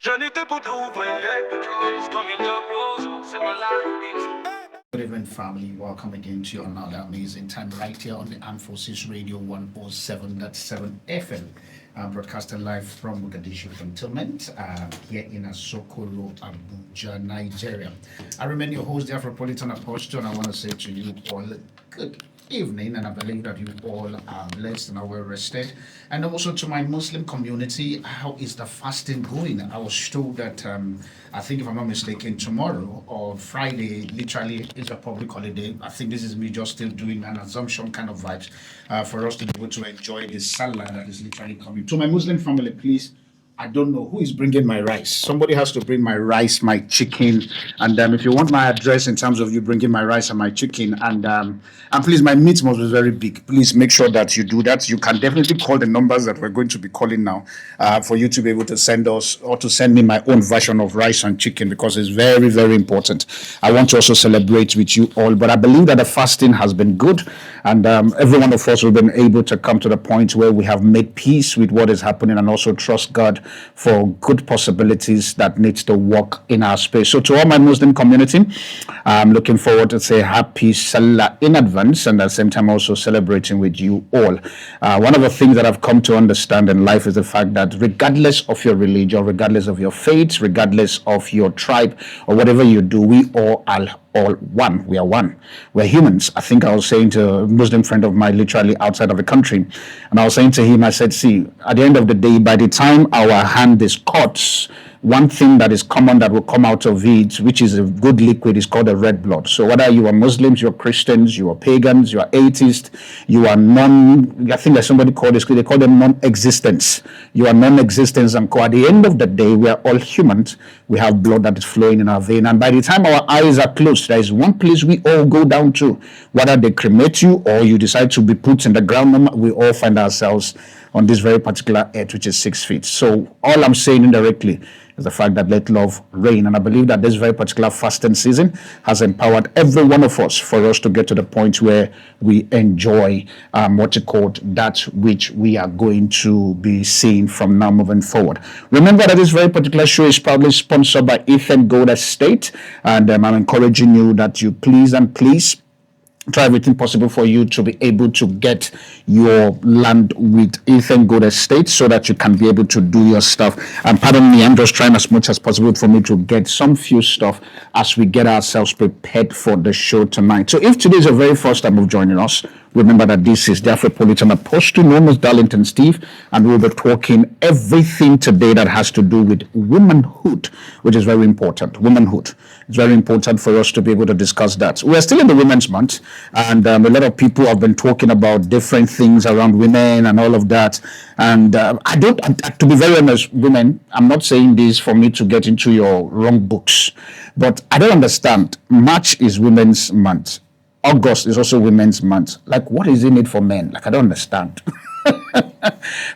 Good evening, family. Welcome again to another amazing time right here on the Armed Forces Radio 107.7 FM. Broadcasting live from Mogadishu Cantonment here in Asokoro, Abuja, Nigeria. I remain your host, the Afropolitan Apostle, and I want to say to you all, good evening, and I believe that you all are blessed and are well rested. And also to my Muslim community, how is the fasting going? I was told that I think, if I'm not mistaken, tomorrow or Friday literally is a public holiday. I think this is me just still doing an assumption kind of vibes for us to be able to enjoy this Salah that is literally coming. To my Muslim family, please, I don't know who is bringing my rice. Somebody has to bring my rice, my chicken, and if you want my address in terms of you bringing my rice and my chicken, and please, my meat must be very big. Please make sure that you do that. You can definitely call the numbers that we're going to be calling now for you to be able to send us or to send me my own version of rice and chicken, because it's very, very important. I want to also celebrate with you all, but I believe that the fasting has been good, and every one of us have been able to come to the point where we have made peace with what is happening and also trust God for good possibilities that needs to work in our space. So to all my Muslim community, I'm looking forward to say happy Salah in advance, and at the same time also celebrating with you all. One of the things that I've come to understand in life is the fact that regardless of your religion, regardless of your faith, regardless of your tribe or whatever you do, we all are all one. We are one. We're humans. I think I was saying to a Muslim friend of mine literally outside of the country, and I was saying to him, I said, see, at the end of the day, by the time our hand is cut, one thing that is common that will come out of it, which is a good liquid, is called a red blood. So whether you are Muslims, you are Christians, you are pagans, you are atheists, you are I think that somebody called this, they call them non-existence. You are non-existence, and at the end of the day, we are all humans. We have blood that is flowing in our vein, and by the time our eyes are closed, there is one place we all go down to. Whether they cremate you or you decide to be put in the ground, we all find ourselves on this very particular earth, which is 6 feet. So all I'm saying indirectly is the fact that let love reign. And I believe that this very particular fasting season has empowered every one of us for us to get to the point where we enjoy that which we are going to be seeing from now moving forward. Remember that this very particular show is proudly sponsored by Ethan Gold Estate, and I'm encouraging you that you please try everything possible for you to be able to get your land with Ethan Gold Estate so that you can be able to do your stuff. And pardon me, I'm just trying as much as possible for me to get some few stuff as we get ourselves prepared for the show tonight. So if today is the very first time of joining us, remember that this is the Afropolitan Apostle, known as Darlington Steve, and we'll be talking everything today that has to do with womanhood, which is very important. Womanhood. It's very important for us to be able to discuss that. We're still in the Women's Month, and a lot of people have been talking about different things around women and all of that. And to be very honest, women, I'm not saying this for me to get into your wrong books, but I don't understand. March is Women's Month. August is also Women's Month. Like, what is in it for men? Like, I don't understand.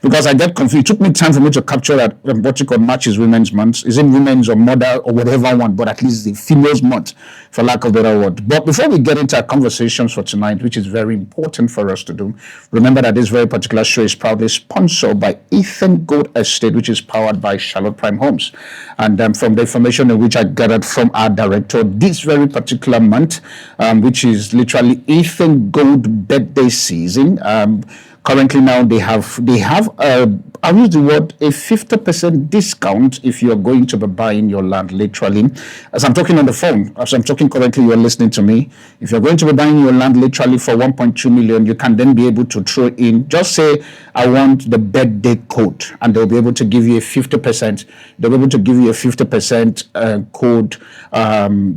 Because I get confused. It took me time for me to capture that what you call March is Women's Month. Is it women's or mother or whatever one, but at least the female's month, for lack of a better word. But before we get into our conversations for tonight, which is very important for us to do, remember that this very particular show is proudly sponsored by Ethan Gold Estate, which is powered by Charlotte Prime Homes. And from the information in which I gathered from our director, this very particular month, which is literally Ethan Gold birthday season, currently now they have I'll use the word a 50% discount if you're going to be buying your land literally. As I'm talking on the phone, as I'm talking currently, you're listening to me. If you're going to be buying your land literally for 1.2 million, you can then be able to throw in, just say, I want the birthday code, and they'll be able to give you a 50%. They'll be able to give you a 50% code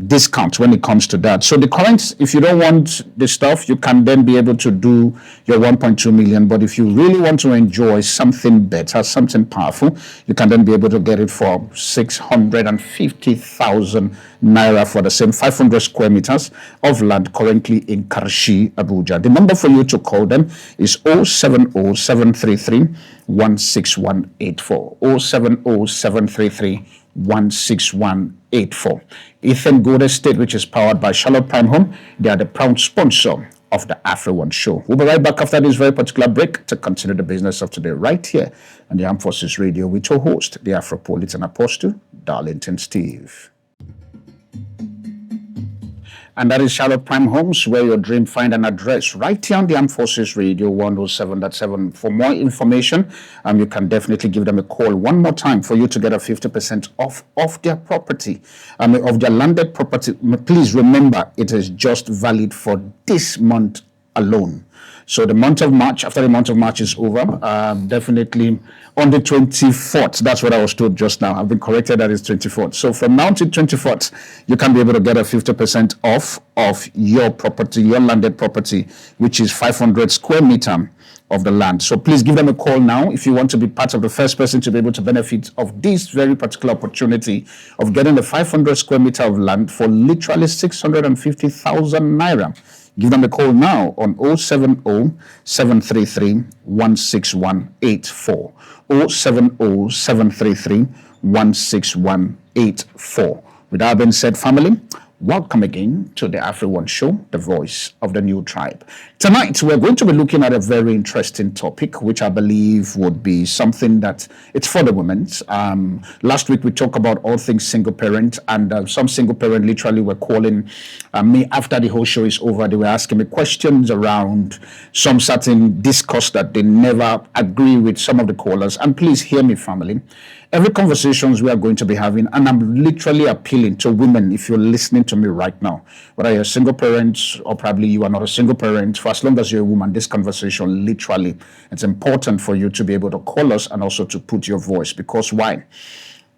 discount when it comes to that. So the current, if you don't want the stuff, you can then be able to do your 1.2 million. But if you really want to enjoy something better, something powerful, you can then be able to get it for 650,000 naira for the same 500 square meters of land currently in Karshi, Abuja. The number for you to call them is 070-733-16184. 070-733-16184. Ethan Gold Estate, which is powered by Charlotte Prime Home, they are the proud sponsor of the AfriOne show. We'll be right back after this very particular break to continue the business of today right here on the Armed Forces Radio with your host, the Afropolitan Apostle, Darlington Steve. And that is Charlotte Prime Homes, where your dream find an address right here on the Armed Forces Radio 107.7. For more information, you can definitely give them a call one more time for you to get a 50% off of their property, of their landed property. Please remember, it is just valid for this month alone. So the month of March, after the month of March is over, definitely on the 24th, that's what I was told just now. I've been corrected that it's 24th. So from now to 24th, you can be able to get a 50% off of your property, your landed property, which is 500 square meter of the land. So please give them a call now if you want to be part of the first person to be able to benefit of this very particular opportunity of getting the 500 square meter of land for literally 650,000 naira. Give them a call now on 070-733-16184. 070-733-16184. With that being said, family, welcome again to the AfriOne show, the voice of the new tribe. Tonight, we're going to be looking at a very interesting topic, which I believe would be something that it's for the women. Last week, we talked about all things single parent, and some single parent literally were calling me after the whole show is over. They were asking me questions around some certain discourse that they never agree with some of the callers. And please hear me, family. Every conversations we are going to be having, and I'm literally appealing to women, if you're listening to me right now, whether you're a single parent or probably you are not a single parent, for as long as you're a woman, this conversation, literally, it's important for you to be able to call us and also to put your voice. Because why?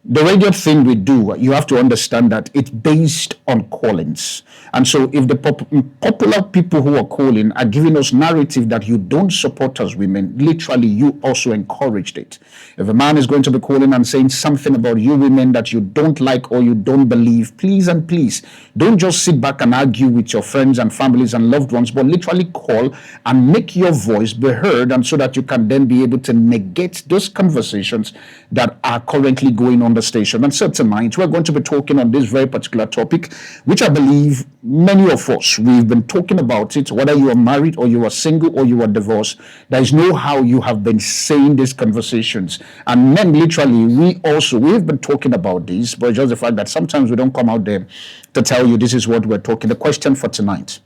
The radio thing we do, you have to understand that it's based on callings. And so if the popular people who are calling are giving us narrative that you don't support us women, literally you also encouraged it. If a man is going to be calling and saying something about you women that you don't like or you don't believe, please and please, don't just sit back and argue with your friends and families and loved ones, but literally call and make your voice be heard, and so that you can then be able to negate those conversations that are currently going on the station. And so tonight we're going to be talking on this very particular topic, which I believe many of us, we've been talking about it, whether you are married or you are single or you are divorced. There is no how you have been saying these conversations. And men, literally, we've been talking about this, but just the fact that sometimes we don't come out there to tell you this is what we're talking. The question for tonight: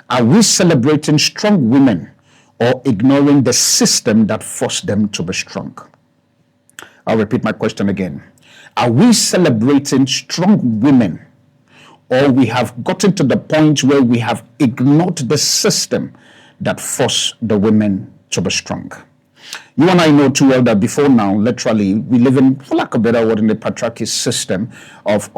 are we celebrating strong women or ignoring the system that forced them to be strong? I'll repeat my question again. Are we celebrating strong women, or we have gotten to the point where we have ignored the system that forced the women to be strong? You and I know too well that before now, literally, we live in, for lack of a better word, in the patriarchy system of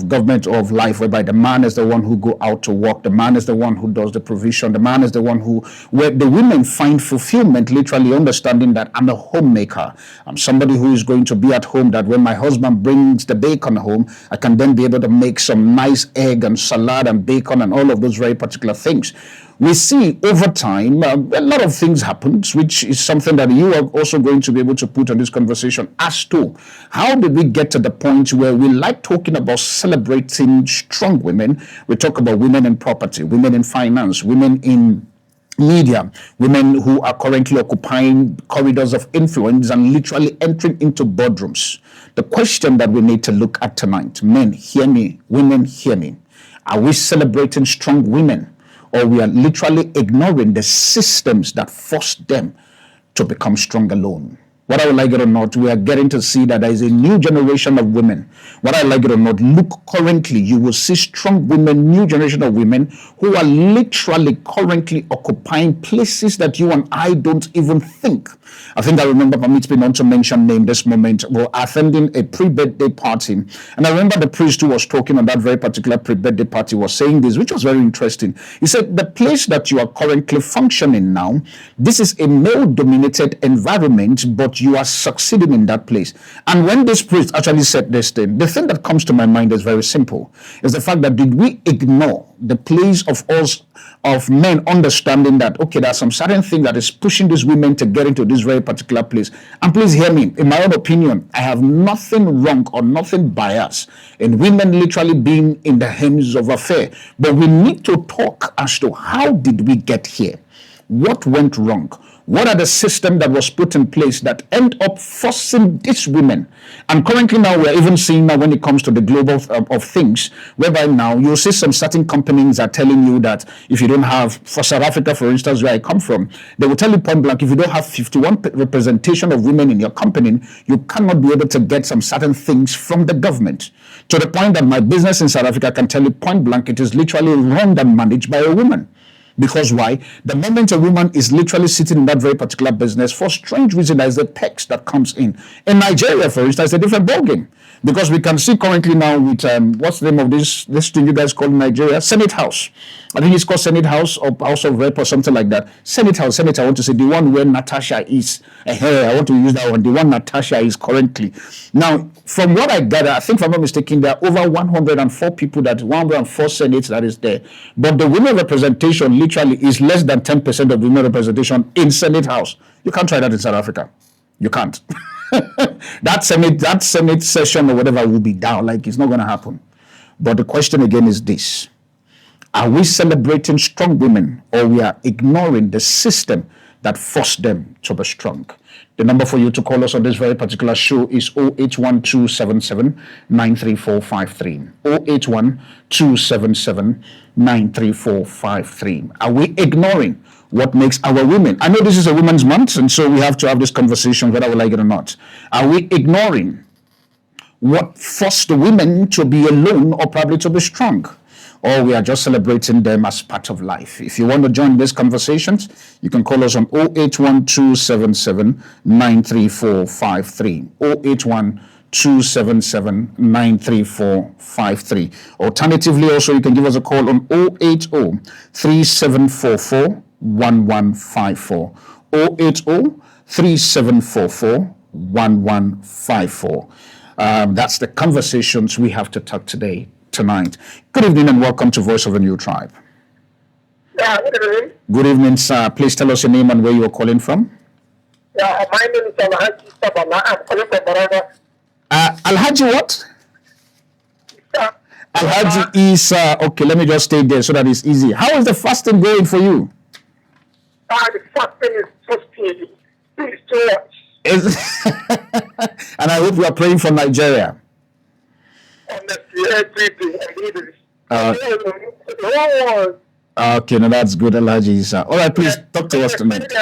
government or of life, whereby the man is the one who go out to work, the man is the one who does the provision, the man is the one where the women find fulfillment, literally understanding that I'm a homemaker. I'm somebody who is going to be at home, that when my husband brings the bacon home, I can then be able to make some nice egg and salad and bacon and all of those very particular things. We see over time a lot of things happen, which is something that you are also going to be able to put on this conversation as to how did we get to the point where we like talking about celebrating strong women. We talk about women in property, women in finance, women in media, women who are currently occupying corridors of influence and literally entering into boardrooms. The question that we need to look at tonight: men, hear me, women, hear me. Are we celebrating strong women, or we are literally ignoring the systems that forced them to become strong alone? Whether I like it or not, we are getting to see that there is a new generation of women. Whether I like it or not, look currently, you will see strong women, new generation of women who are literally currently occupying places that you and I don't even think. I think I remember, permit me not to mention name this moment, we're attending a pre-birthday party. And I remember the priest who was talking on that very particular pre-birthday party was saying this, which was very interesting. He said, the place that you are currently functioning now, this is a male-dominated environment, but but you are succeeding in that place. And when this priest actually said this thing, the thing that comes to my mind is very simple. Is the fact that did we ignore the place of us, of men understanding that, okay, there's some certain thing that is pushing these women to get into this very particular place. And please hear me, in my own opinion, I have nothing wrong or nothing biased in women literally being in the hands of affair. But we need to talk as to how did we get here? What went wrong? What are the systems that was put in place that end up forcing these women? And currently now we're even seeing now when it comes to the global of things, whereby now you'll see some certain companies are telling you that if you don't have, for South Africa, for instance, where I come from, they will tell you point blank, if you don't have 51 representation of women in your company, you cannot be able to get some certain things from the government. To the point that my business in South Africa can tell you point blank, it is literally run and managed by a woman. Because why? The moment a woman is literally sitting in that very particular business, for strange reason, there's a tax that comes in. In Nigeria, for instance, it's a different ballgame. Because we can see currently now with, what's the name of this thing you guys call in Nigeria? Senate House. I think it's called Senate House or House of Rep or something like that. Senate House, I want to say the one where Natasha is. I want to use that one. The one Natasha is currently. Now, from what I gather, I think if I'm not mistaken, there are over 104 people, 104 senates that is there. But the women representation literally is less than 10% of women representation in Senate House. You can't try that in South Africa. You can't. that Senate session or whatever will be down. Like, it's not going to happen. But the question again is this. Are we celebrating strong women, or we are ignoring the system that forced them to be strong? The number for you to call us on this very particular show is 081-277-93453. 081-277-93453. Are we ignoring what makes our women? I know this is a women's month, and so we have to have this conversation whether we like it or not. Are we ignoring what forced the women to be alone or probably to be strong? Or we are just celebrating them as part of life? If you want to join these conversations, you can call us on 081-277-93453. 081-277-93453. Alternatively, also, you can give us a call on 080-3744-1154. 080-3744-1154. That's the conversations we have to talk tonight. Good evening and welcome to Voice of a New Tribe. Yeah, good evening. Good evening, sir. Please tell us your name and where you are calling from. Yeah, my name is Alhaji Sabala. I'm calling from Barada. Alhaji what? Yeah. Alhaji Isa. Okay, let me just stay there so that it's easy. How is the fasting going for you? The fasting is so speedy. It's too much. And I hope you are praying for Nigeria. Honestly, everything I need is. Okay, no, that's good, Alhaji Isa. All right, please talk to us tonight. When they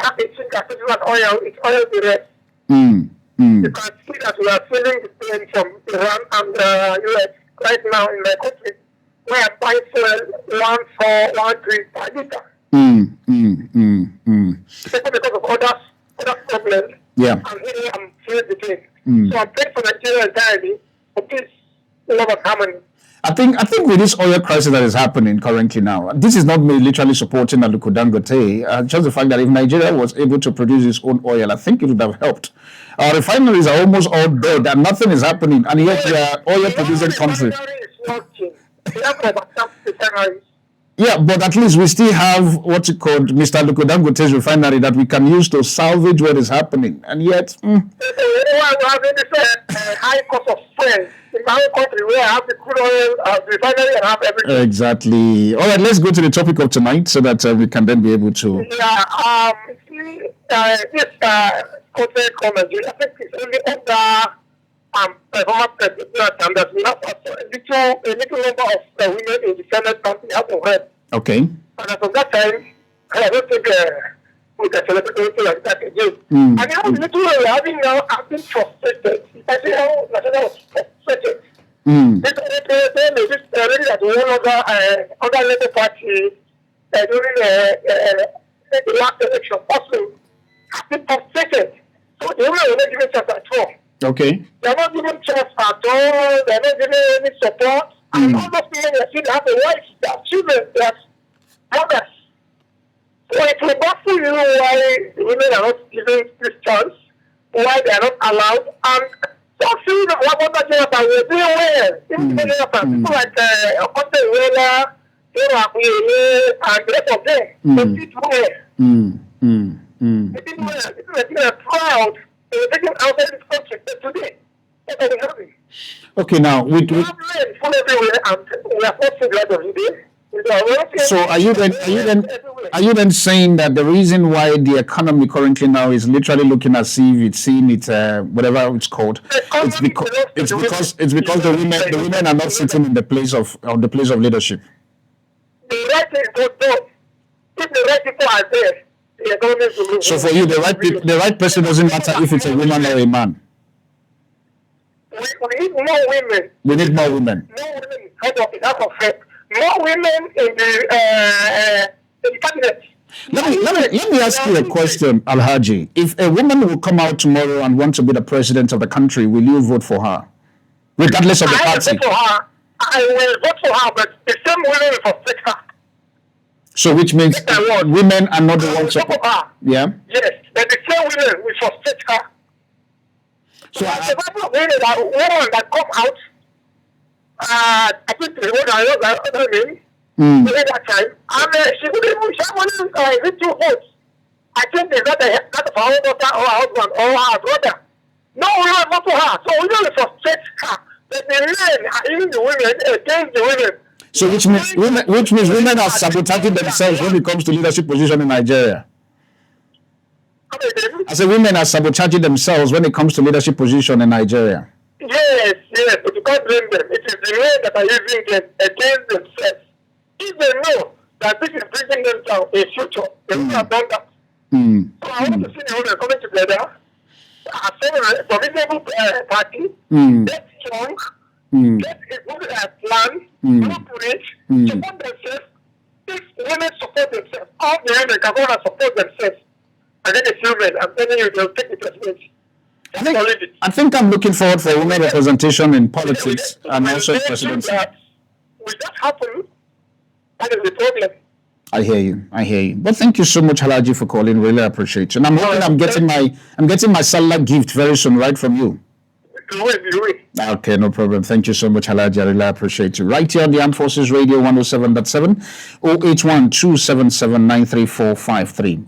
have a thing that is not oil, it's oil direct. You can see that we are feeling the pain from Iran and the US right now in my country. We are buying fuel 1,413 per liter. Because of other problems. Yeah. I'm here, I'm feeling the pain. So I'm praying for Nigeria entirely for peace, love, and harmony. I think with this oil crisis that is happening currently now, this is not me literally supporting Aliko Dangote. Just the fact that if Nigeria was able to produce its own oil, I think it would have helped. Our refineries are almost all dead and nothing is happening, and yet we are oil producing country. Yeah, but at least we still have what's it called, Mr. Aliko Dangote's refinery that we can use to salvage what is happening, and yet. We have this high cost of fuel. In my own country, we have the crude oil, refinery, and have everything. Exactly. All right, let's go to the topic of tonight so that we can then be able to. Yeah. This country called Nigeria, I think it's only under performance standards. We have a little number of women in the Senate country have to read. Okay. And as of that time, I don't think we can celebrate anything like that again. And now the little we're having now, I've been frustrated. I say how Nigeria was frustrated. This already that we no longer under Labour Party during the last election. Also, I've been frustrated. So they were not giving chance at all. Okay. They're not giving chance at all. They're not giving any support. And all those people that still have a wife, they have children, they have mothers. So it will baffle you why the women are not given this chance, why they are not allowed, and so few of what we're doing well. People like Okote and the rest of them, they did well. They did well. People are proud. They were taken outside this country today. That's what we're having. Okay, now we have men full everywhere, and we are forcing the of the day. So are you then saying that the reason why the economy currently now is literally looking as if it's seeing it whatever it's called, it's because the women are not sitting in the place of leadership. The right thing is not done. If the right people are there, the economy will move. So for you, the right person doesn't matter if it's a woman or a man. We need more women. We need more women. More women head of it. More women in the cabinet. Let me ask you a question, Alhaji. If a woman will come out tomorrow and want to be the president of the country, will you vote for her, regardless of the party? I will vote for her. I will vote for her, but the same women will frustrate her. So, which means women are not the ones to vote for her. Yeah. Yes, but the same women will frustrate her. So the women that come out. I think the one I know her name at that time, and she wouldn't even with 2 votes. I think they got her own daughter or her husband or her brother. No, we have vote for her. So we don't frustrate her. But the men are in the women against the women. So which means women are sabotaging themselves when it comes to leadership position in Nigeria. I say women are sabotaging themselves when it comes to leadership position in Nigeria. Yes, but you can't blame them. It is the men that are using them against themselves. If they know that this is bringing them down a future, they would have done that. So I want to see the women coming together, a formidable party, get strong, get a good plan, blueprint, support themselves. If women support themselves, all the women can go and support themselves. And then the children, I'm telling you, they'll take the presidency. I think I'm looking forward for women representation in politics and also presidency. Will that happen? That is the problem. I hear you. But thank you so much, Halaji, for calling. Really appreciate it. And I'm hoping I'm getting my Salah gift very soon, right from you. Okay, no problem. Thank you so much, Halaji. I really appreciate you. Right here on the Armed Forces Radio 107.7, 081-277-93453.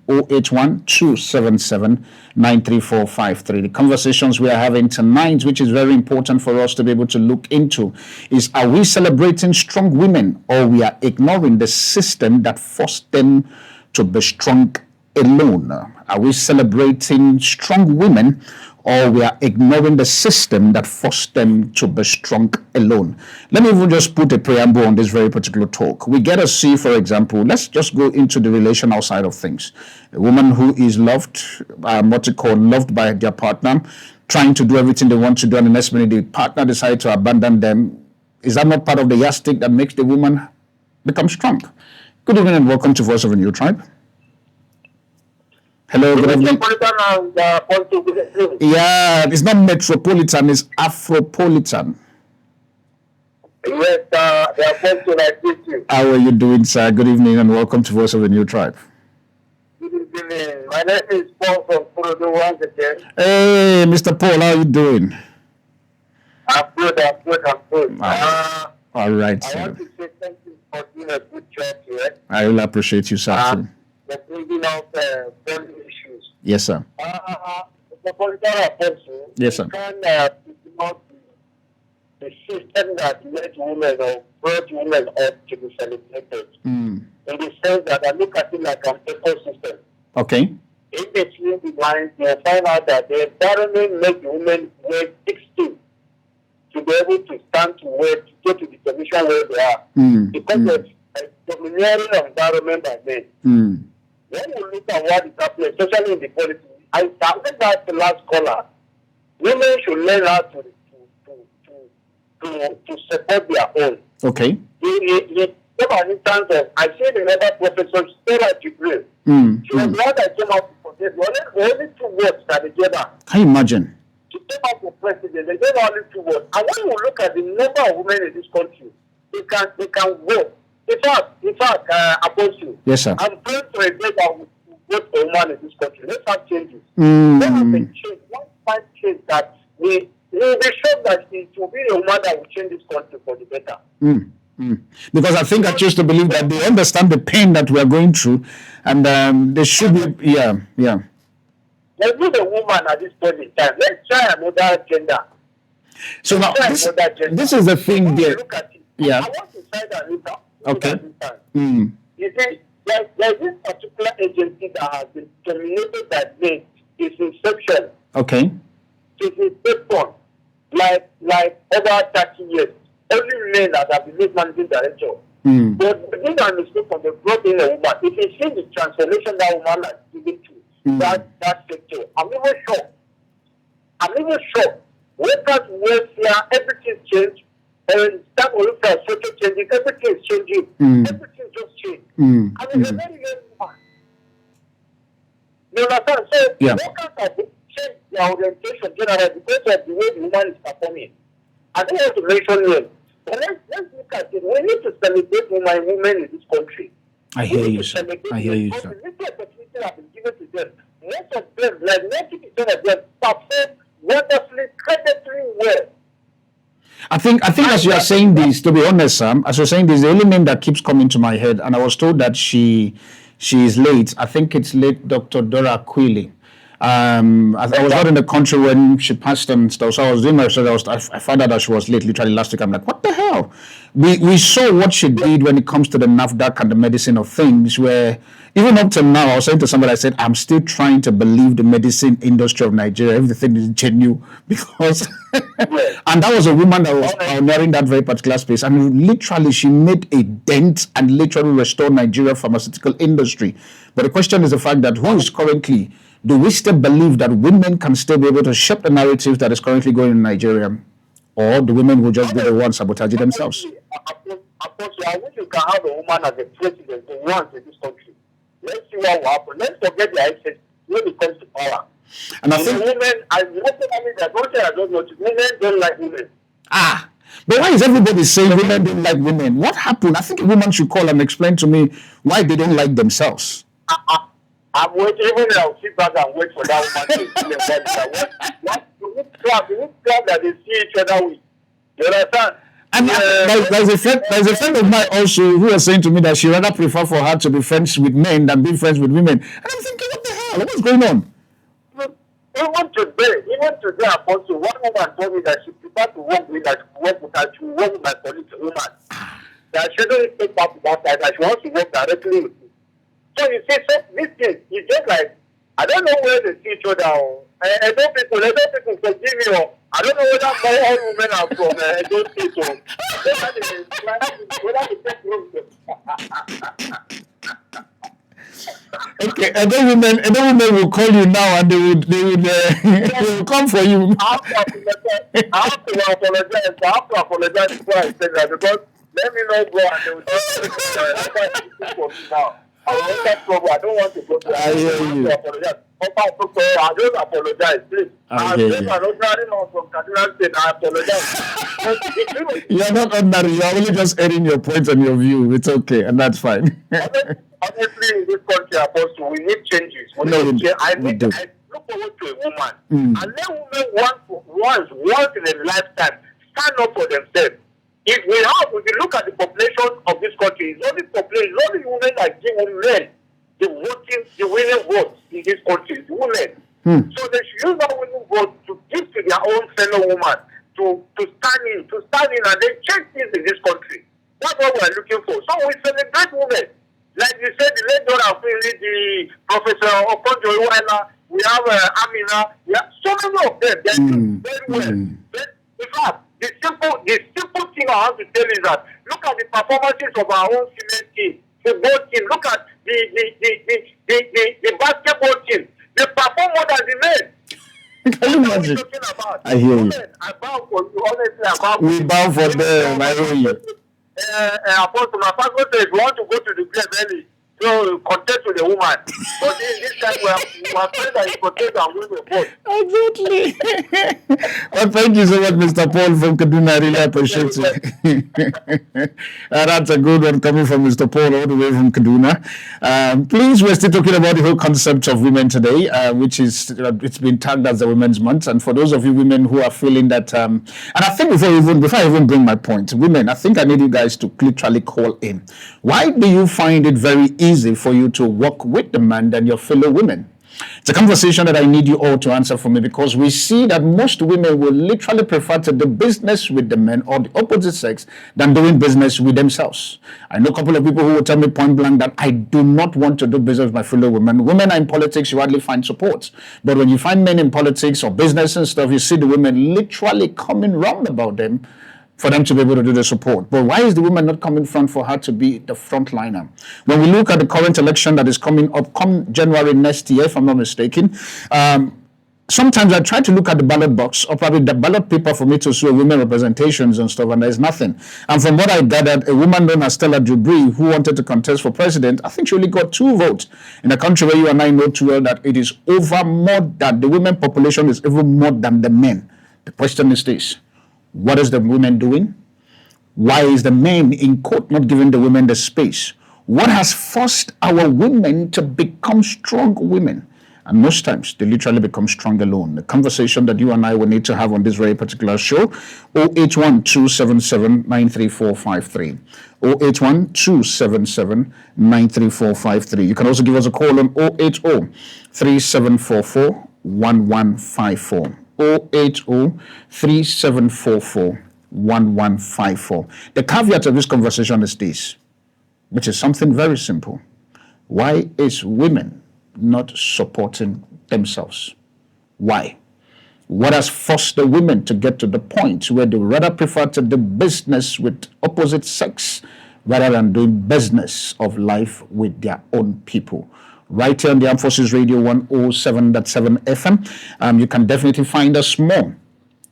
081-277-93453. The conversations we are having tonight, which is very important for us to be able to look into, is are we celebrating strong women or we are ignoring the system that forced them to be strong alone? Are we celebrating strong women or we are ignoring the system that forced them to be strong alone? Let me even just put a preamble on this very particular talk. We get to see, for example, let's just go into the relational side of things. A woman who is loved by their partner, trying to do everything they want to do, and the next minute the partner decides to abandon them. Is that not part of the yardstick that makes the woman become strong? Good evening and welcome to Voice of a New Tribe. Hello, good evening. Yeah, it's not metropolitan, it's Afropolitan. Yes, they are going to like this. How are you doing, sir? Good evening and welcome to Voice of a New Tribe. Good evening. My name is Paul from Kurodo once again. Hey, Mr. Paul, how are you doing? I'm good. All right, sir. I want to say thank you for doing a good job here. I will appreciate you, sir. They're bringing out family issues. Yes, sir. The political person, yes, sir. Can not the system that led women or brought women up to be celebrated. In the sense that I look at it like an ecosystem. Okay. In between the lines, you'll find out that the environment makes women weigh 16 to be able to stand to work, to get to the position where they are. Because of a domineering environment by men. When we look at what is happening, especially in the politics, I think that the last caller, women should learn how to support their own. Okay. You have an instance of, I see another professor, Sarah Jibril. She was one that came out for this. Only 2 words that they gave her. Can you imagine? She came out for president, they gave her only 2 words. And when you look at the number of women in this country, they can vote. In fact, Apostle. Yes, sir. I'm praying for a day that will vote for a woman in this country. Let's have changes. Mm. Let's have a change. One time change that we will be sure that it will be a woman that will change this country for the better. Mm. Mm. Because I think I choose to believe that they understand the pain that we are going through, and they should be, yeah. Let's leave a woman at this point in time. Let's try another gender. So now, this is the thing there. Look at it. Yeah. I want to say that later. Okay. You see, there's this particular agency that has been terminated by me its inception. Okay. It's inception, like over 30 years. Only men that have been made managing director. But the thing that mistake from the brought in a woman, if you see the transformation that woman has given to that sector, I'm even sure. Workers' welfare, everything changed. And staff welfare, social changing, everything is changing. Everything just changed. And it's a very young woman. You understand? So workers have changed their orientation generally because of the way the woman is performing. I don't want to mention names. But let's look at it. We need to celebrate women in this country. I hear you, sir. The little opportunity that has been given to them. Most of them, like 90% of them, perform wonderfully, credibly well. I think as you are saying this, to be honest, Sam, as you're saying this, the only name that keeps coming to my head, and I was told that she is late. I think it's late Dr. Dora Quilly. I was not in the country when she passed and stuff, so I was doing my research. I found out that she was late literally last week. I'm like, what the hell? We saw what she did when it comes to the NAFDAC and the medicine of things, where even up till now, I was saying to somebody, I said, I'm still trying to believe the medicine industry of Nigeria, everything is genuine, because, and that was a woman that was pioneering that very particular space, and literally she made a dent and literally restored Nigeria pharmaceutical industry. But the question is the fact that who is currently, do we still believe that women can still be able to shape the narrative that is currently going in Nigeria? Or the women will just be the ones sabotaging themselves? I wish you can have a woman as a president for once in this country. Let's see what will happen. Let's forget the access when it comes to power. And I think women, I don't know, women don't like women. But why is everybody saying women don't like women? What happened? I think a woman should call and explain to me why they don't like themselves. I'm waiting, even I'll sit back and wait for that woman to explain what that they see each other with. You understand? And there's a friend of mine also who was saying to me that she rather prefer for her to be friends with men than be friends with women. And I'm thinking, what the hell? What's going on? Even today, Apostle, one woman told me that she prefer to work with my colleague, woman. That she doesn't take part to that she wants to work directly with me. So you see, so this thing is just like, I don't know where they see each other. I know people forgive me. I don't know whether all women are from those people. Okay, and then women will call you now and they will come for you. I have to apologize before I say that, because let me know, bro, and they will just for me now. I don't want to go to I hear you. I don't apologize, please. I'm not ordinary man from Kaduna State. I apologize. You're not ordinary. You're only just airing your points and your view. It's okay, and that's fine. Honestly, in this country, Apostle, we need changes. I look forward to a woman. And let women once in a lifetime stand up for themselves. If you look at the population of this country, it's only women that give men the winning votes in this country, the women. So they should use that winning vote to give to their own fellow woman, to stand in and then change things in this country. That's what we're looking for. So we celebrate women. Like you said, the late Dora Quilly, the Professor Okonjo-Iweala, we have Amina, we have so many of them. They're doing very well. In fact, the simple thing I have to tell you is that look at the performances of our own female team, football team. Look at the basketball team. They perform more than the men. Can you imagine? I hear you. I bow for you. Honestly, we bow for them. I hear you. Apostle, my pastor said, if you want to go to the grave early, So contest with the woman. So this time we are friends that is protect our women both. Exactly. Well, thank you so much, Mr. Paul from Kaduna. I really appreciate it. That's a good one coming from Mr. Paul all the way from Kaduna. Please, we're still talking about the whole concept of women today, which is it's been tagged as the Women's Month. And for those of you women who are feeling that, and I think before I even bring my point, women, I think I need you guys to literally call in. Why do you find it very easy for you to work with the man than your fellow women? It's a conversation that I need you all to answer for me, because we see that most women will literally prefer to do business with the men or the opposite sex than doing business with themselves. I know a couple of people who will tell me point blank that I do not want to do business with my fellow women. Women are in politics, you hardly find support. But when you find men in politics or business and stuff, you see the women literally coming round about them for them to be able to do the support. But why is the woman not coming front for her to be the frontliner? When we look at the current election that is coming up come January next year, if I'm not mistaken, sometimes I try to look at the ballot box or probably the ballot paper for me to show women representations and stuff, and there's nothing. And from what I gathered, a woman known as Stella Dubry, who wanted to contest for president, I think she only got 2 votes. In a country where you and I know too well that it is over more than the women population is even more than the men. The question is this: what is the women doing? Why is the men in court not giving the women the space? What has forced our women to become strong women? And most times, they literally become strong alone. The conversation that you and I will need to have on this very particular show, 081-277-93453. 081-277-93453. You can also give us a call on 080-3744-1154. 080-3744-1154. The caveat of this conversation is this, which is something very simple. Why is women not supporting themselves? Why? What has forced the women to get to the point where they rather prefer to do business with opposite sex rather than doing business of life with their own people? Right here on the Armed Forces Radio 107.7 FM. You can definitely find us more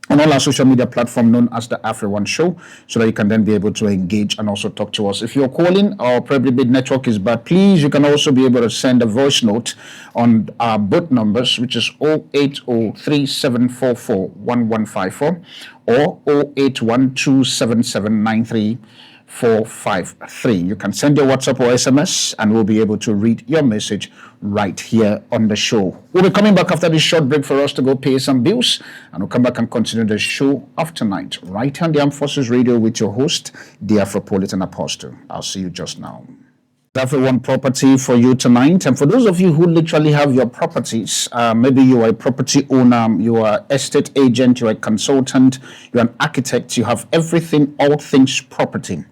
on all our social media platform known as the AfriOne Show, so that you can then be able to engage and also talk to us. If you're calling or probably the network is bad, please, you can also be able to send a voice note on our both numbers, which is 080-3744-1154 or 081-277-93453. You can send your WhatsApp or SMS and we'll be able to read your message right here on the show. We'll be coming back after this short break for us to go pay some bills, and we'll come back and continue the show of tonight right here on the Armed Forces Radio with your host, the Afropolitan Apostle. I'll see you just now. AfriOne property for you tonight. And for those of you who literally have your properties, maybe you are a property owner, you are an estate agent, you are a consultant, you're an architect, you have everything, all things property.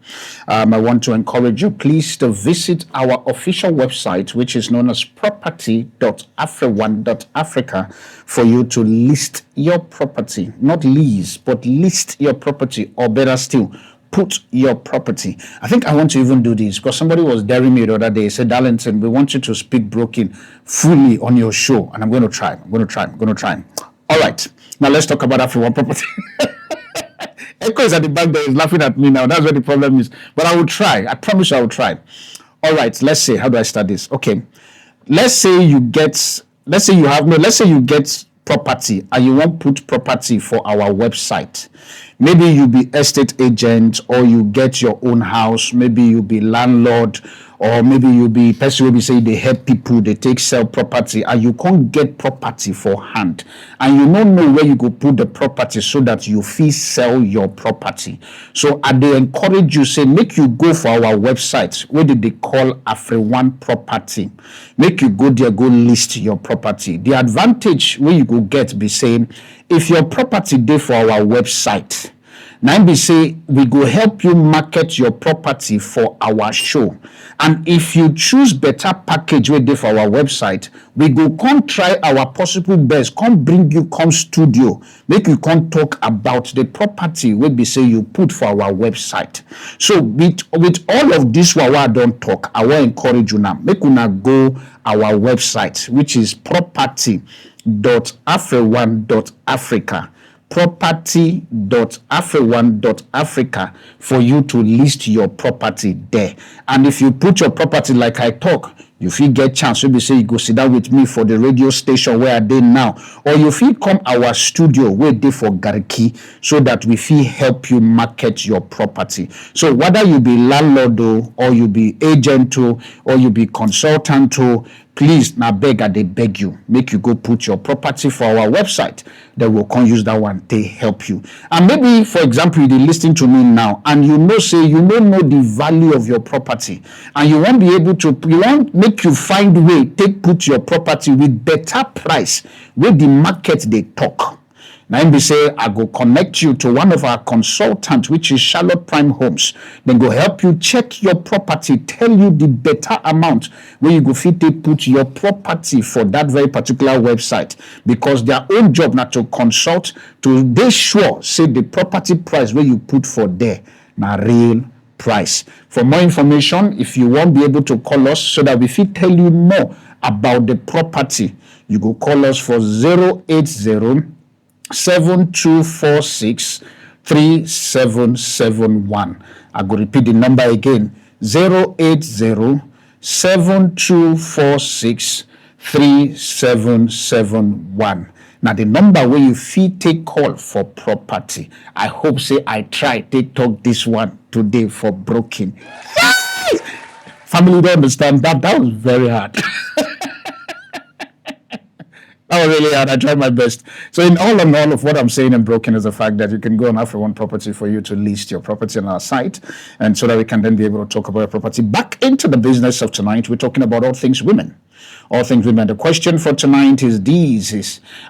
I want to encourage you, please, to visit our official website, which is known as property.afrione.africa, for you to list your property, not lease, but list your property, or better still, put your property. I think I want to even do this because somebody was daring me the other day. Said, Darlington, we want you to speak broken fully on your show. And I'm going to try. I'm going to try. All right. Now let's talk about AfriOne property. Echo is at the back there. He's laughing at me now. That's what the problem is. But I will try. I promise I will try. All right. Let's say, how do I start this? Okay. Let's say you get property and you want to put property for our website. Maybe you be estate agent, or you get your own house. Maybe you be landlord, or maybe you be person who be say they help people, they take sell property, and you can't get property for hand, and you don't know where you go put the property so that you fee sell your property. So I they encourage you, say make you go for our website, where did they call AfriOne property. Make you go there, go list your property. The advantage where you go get be saying, if your property dey for our website, now be say we go help you market your property for our show. And if you choose better package wey dey for our website, we go come try our possible best, come bring you come studio, make you come talk about the property wey be say you put for our website. So with all of this what I don't talk, I will encourage you now, make una go our website, which is property.afrione.africa. property.afrione.africa for you to list your property there. And if you put your property like I talk, you feel get chance, maybe say you go sit down with me for the radio station where I dey now, or you feel come our studio where they for Gariki, so that we feel help you market your property. So whether you be landlord or you be agent or you be consultant, please, now they beg you, make you go put your property for our website. Then we'll come use that one to help you. And maybe, for example, you're listening to me now, and you know, say you don't know the value of your property, and you won't be able to, you won't make you find way, put your property with better price, where the market they talk. Now, we say, I go connect you to one of our consultants, which is Charlotte Prime Homes. Then go help you check your property, tell you the better amount where you go fit to put your property for that very particular website. Because their own job not to consult, to they sure say the property price where you put for there, now real price. For more information, if you won't be able to call us so that we fit tell you more about the property, you go call us for 080 7246 3771. I go repeat the number again, 080 7246 3771. Now the number where you fee take call for property. I hope say I try take talk this one today for broken. Family don't understand that was very hard. Oh, really hard. I tried my best. So in all of what I'm saying and broken is the fact that you can go on AfriOne Property for you to list your property on our site, and so that we can then be able to talk about your property. Back into the business of tonight, we're talking about all things women. All things women. The question for tonight is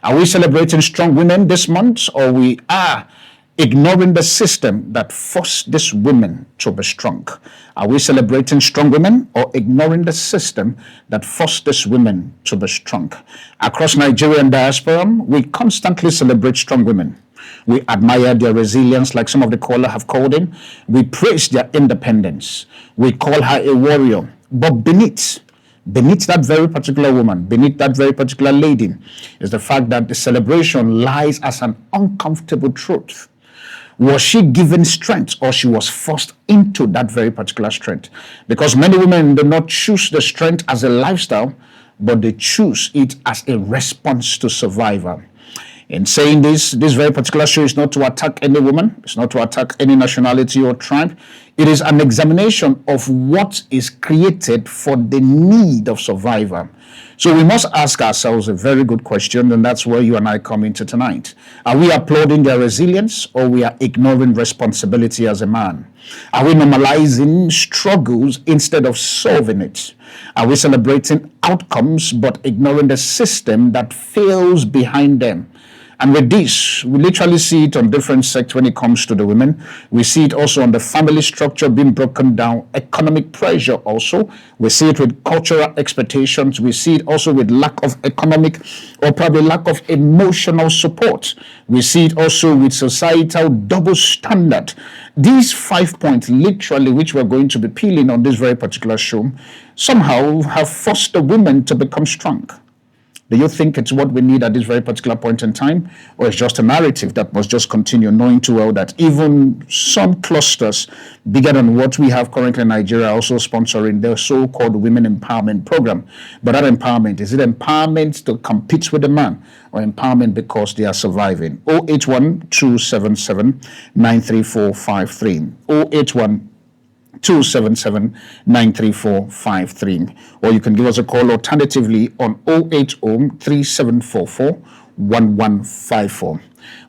are we celebrating strong women this month, or we are ignoring the system that forced these women to be strong? Are we celebrating strong women or ignoring the system that forced these women to be strong? Across Nigeria and diaspora, we constantly celebrate strong women. We admire their resilience, like some of the callers have called in. We praise their independence. We call her a warrior. But beneath that very particular woman, beneath that very particular lady, is the fact that the celebration lies as an uncomfortable truth. Was she given strength, or she was forced into that very particular strength? Because many women do not choose the strength as a lifestyle, but they choose it as a response to survival. In saying this very particular show is not to attack any woman, it's not to attack any nationality or tribe. It is an examination of what is created for the need of survival. So we must ask ourselves a very good question, and that's where you and I come into tonight. Are we applauding their resilience, or we are ignoring responsibility as a man? Are we normalizing struggles instead of solving it? Are we celebrating outcomes but ignoring the system that fails behind them? And with this, we literally see it on different sectors when it comes to the women. We see it also on the family structure being broken down, economic pressure also. We see it with cultural expectations. We see it also with lack of economic or probably lack of emotional support. We see it also with societal double standard. These 5 points, literally, which we're going to be peeling on this very particular show, somehow have forced the women to become strong. Do you think it's what we need at this very particular point in time, or it's just a narrative that must just continue, knowing too well that even some clusters bigger than what we have currently in Nigeria are also sponsoring the so-called women empowerment program? But that empowerment, is it empowerment to compete with the man, or empowerment because they are surviving? 081-277-93453. 081-277-93453, or you can give us a call alternatively on 080-3744-1154.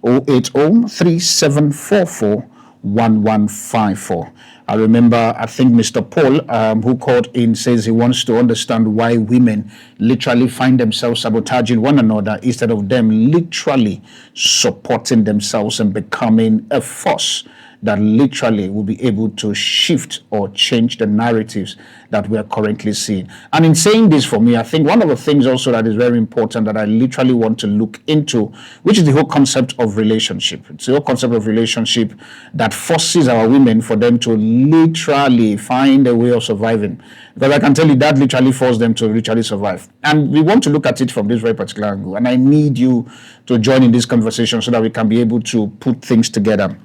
080-3744-1154. I remember, I think Mr. Paul, who called in, says he wants to understand why women literally find themselves sabotaging one another instead of them literally supporting themselves and becoming a force that literally will be able to shift or change the narratives that we are currently seeing. And in saying this, for me, I think one of the things also that is very important that I literally want to look into, which is the whole concept of relationship. It's the whole concept of relationship that forces our women for them to literally find a way of surviving. Because I can tell you that literally forced them to literally survive. And we want to look at it from this very particular angle. And I need you to join in this conversation so that we can be able to put things together.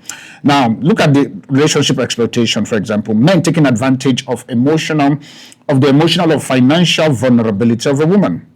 Now, look at the relationship exploitation, for example. Men taking advantage of the emotional or financial vulnerability of a woman.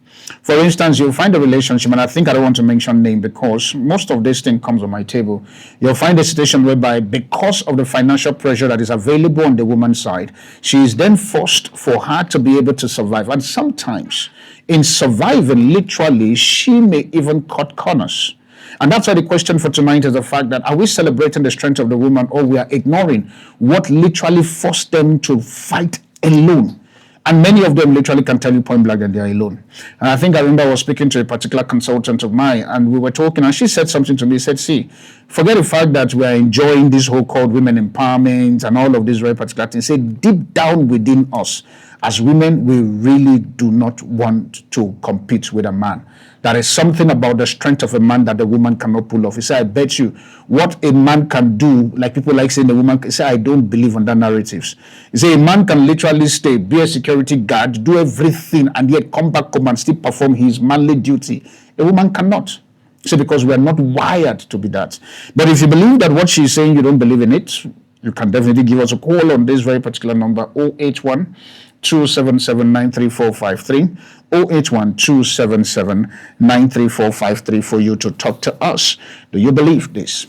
For instance, you'll find a relationship, and I think I don't want to mention name because most of this thing comes on my table. You'll find a situation whereby because of the financial pressure that is available on the woman's side, she is then forced for her to be able to survive. And sometimes in surviving, literally, she may even cut corners. And that's why the question for tonight is the fact that are we celebrating the strength of the woman, or we are ignoring what literally forced them to fight alone? And many of them literally can tell you point blank that they are alone. And I think I remember I was speaking to a particular consultant of mine, and we were talking, and she said something to me. She said, see, forget the fact that we are enjoying this whole called women empowerment and all of these very particular things. Say deep down within us, as women, we really do not want to compete with a man. There is something about the strength of a man that the woman cannot pull off. He said, I bet you what a man can do, like people like saying the woman, he said, I don't believe on that narratives. He said, a man can literally stay, be a security guard, do everything, and yet come back home and still perform his manly duty. A woman cannot. He said, because we are not wired to be that. But if you believe that what she's saying, you don't believe in it, you can definitely give us a call on this very particular number, 081 277 93453, 081 277 93453 for you to talk to us. Do you believe this?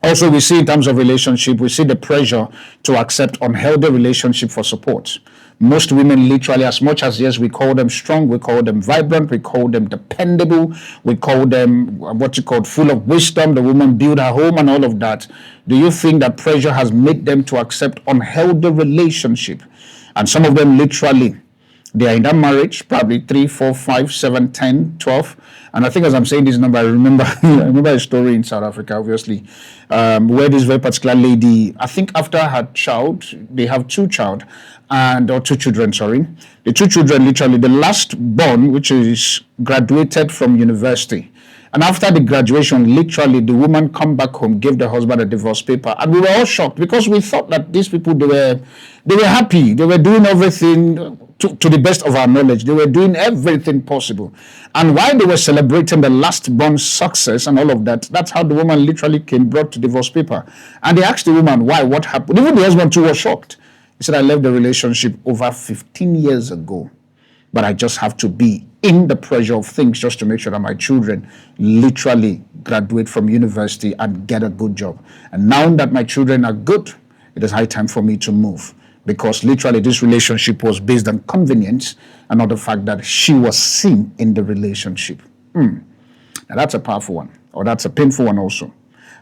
Also, we see in terms of relationship, we see the pressure to accept unhealthy relationship for support. Most women literally, as much as yes, we call them strong, we call them vibrant, we call them dependable, we call them what you call full of wisdom, the woman build her home and all of that. Do you think that pressure has made them to accept unhealthy relationship? And some of them literally, they are in that marriage, probably 3, 4, 5, 7, 10, 12. And I think as I'm saying this number, I remember a story in South Africa, obviously, where this very particular lady, I think after her child, they have two children. The two children, literally, the last born, which is graduated from university. And after the graduation, literally, the woman come back home, gave the husband a divorce paper. And we were all shocked because we thought that these people, they were happy. They were doing everything to the best of our knowledge. They were doing everything possible. And while they were celebrating the last born success and all of that, that's how the woman literally brought the divorce paper. And they asked the woman, why, what happened? Even the husband too was shocked. He said, I left the relationship over 15 years ago, but I just have to be in the pressure of things just to make sure that my children literally graduate from university and get a good job. And now that my children are good, it is high time for me to move, because literally this relationship was based on convenience and not the fact that she was seen in the relationship. Now that's a powerful one, or that's a painful one also.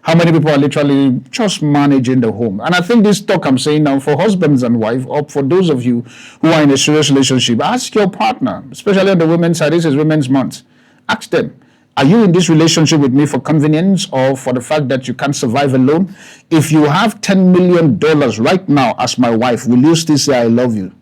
How many people are literally just managing the home? And I think this talk I'm saying now for husbands and wives, or for those of you who are in a serious relationship, ask your partner, especially on the women's side. This is Women's Month. Ask them, are you in this relationship with me for convenience or for the fact that you can't survive alone? If you have $10 million right now as my wife, will you still say I love you?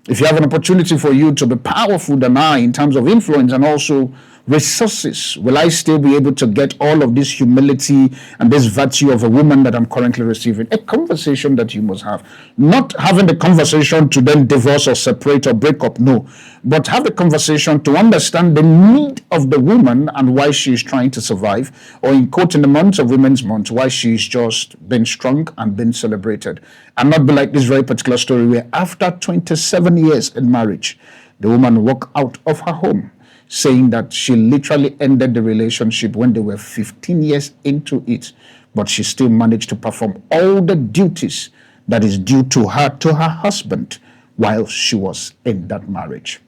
If you have an opportunity for you to be powerful than I in terms of influence and also resources, will I still be able to get all of this humility and this virtue of a woman that I'm currently receiving? A conversation that you must have. Not having the conversation to then divorce or separate or break up, no. But have the conversation to understand the need of the woman and why she is trying to survive, or in quote in the month of Women's Month, why she's just been strong and been celebrated. And not be like this very particular story where after 27 years in marriage, the woman walked out of her home saying that she literally ended the relationship when they were 15 years into it, but she still managed to perform all the duties that is due to her husband while she was in that marriage.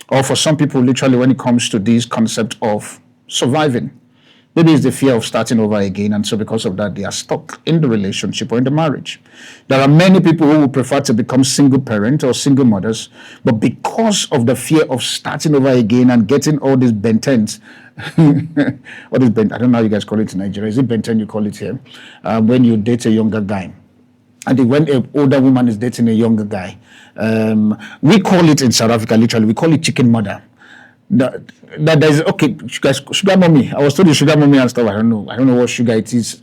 Or for some people, literally, when it comes to this concept of surviving, maybe it's the fear of starting over again, and so because of that, they are stuck in the relationship or in the marriage. There are many people who would prefer to become single parent or single mothers, but because of the fear of starting over again and getting all these bentens, I don't know how you guys call it in Nigeria. Is it benten you call it here? When you date a younger guy. And when an older woman is dating a younger guy, we call it in South Africa, literally, we call it chicken mother. That there's okay, guys, sugar mommy. I was told you sugar mommy and stuff. I don't know what sugar it is.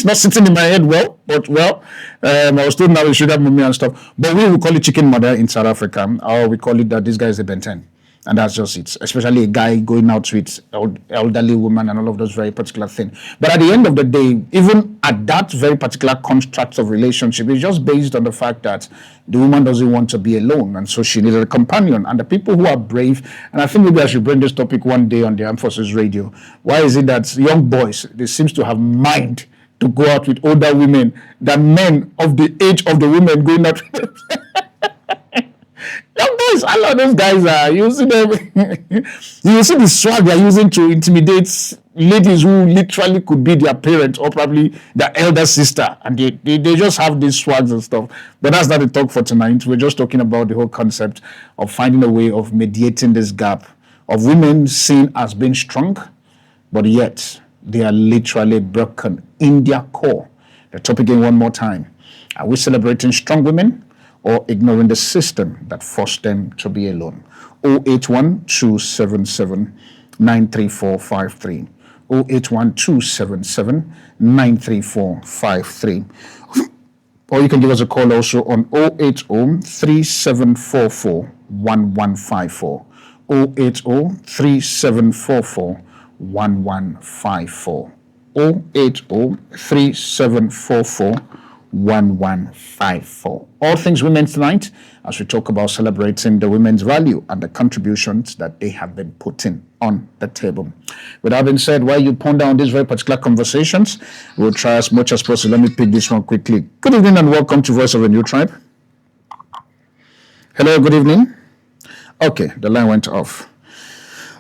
It's not sitting in my head well, but I was told now we should have mommy and stuff. But we will call it chicken mother in South Africa, or we call it that this guy is a Ben 10. And that's just it, especially a guy going out with elderly woman and all of those very particular things. But at the end of the day, even at that very particular construct of relationship, it's just based on the fact that the woman doesn't want to be alone, and so she needed a companion. And the people who are brave, and I think maybe I should bring this topic one day on the Armed Forces Radio. Why is it that young boys, they seems to have mind to go out with older women than men of the age of the women going out with them? Young boys, a lot of those guys are using them. You see the swag they're using to intimidate ladies who literally could be their parent or probably their elder sister, and they just have these swags and stuff. But that's not the talk for tonight. We're just talking about the whole concept of finding a way of mediating this gap of women seen as being strong, but yet they are literally broken in their core. The topic again one more time. Are we celebrating strong women or ignoring the system that forced them to be alone? 081-277-93453. 081-277-93453. Or you can give us a call also on 080-3744-1154. 080-3744-1154. 080-3744-1154. All things women tonight, as we talk about celebrating the women's value and the contributions that they have been putting on the table. With that being said, while you ponder on these very particular conversations, we'll try as much as possible. Let me pick this one quickly. Good evening and welcome to Voice of a New Tribe. Hello, good evening. Okay, the line went off.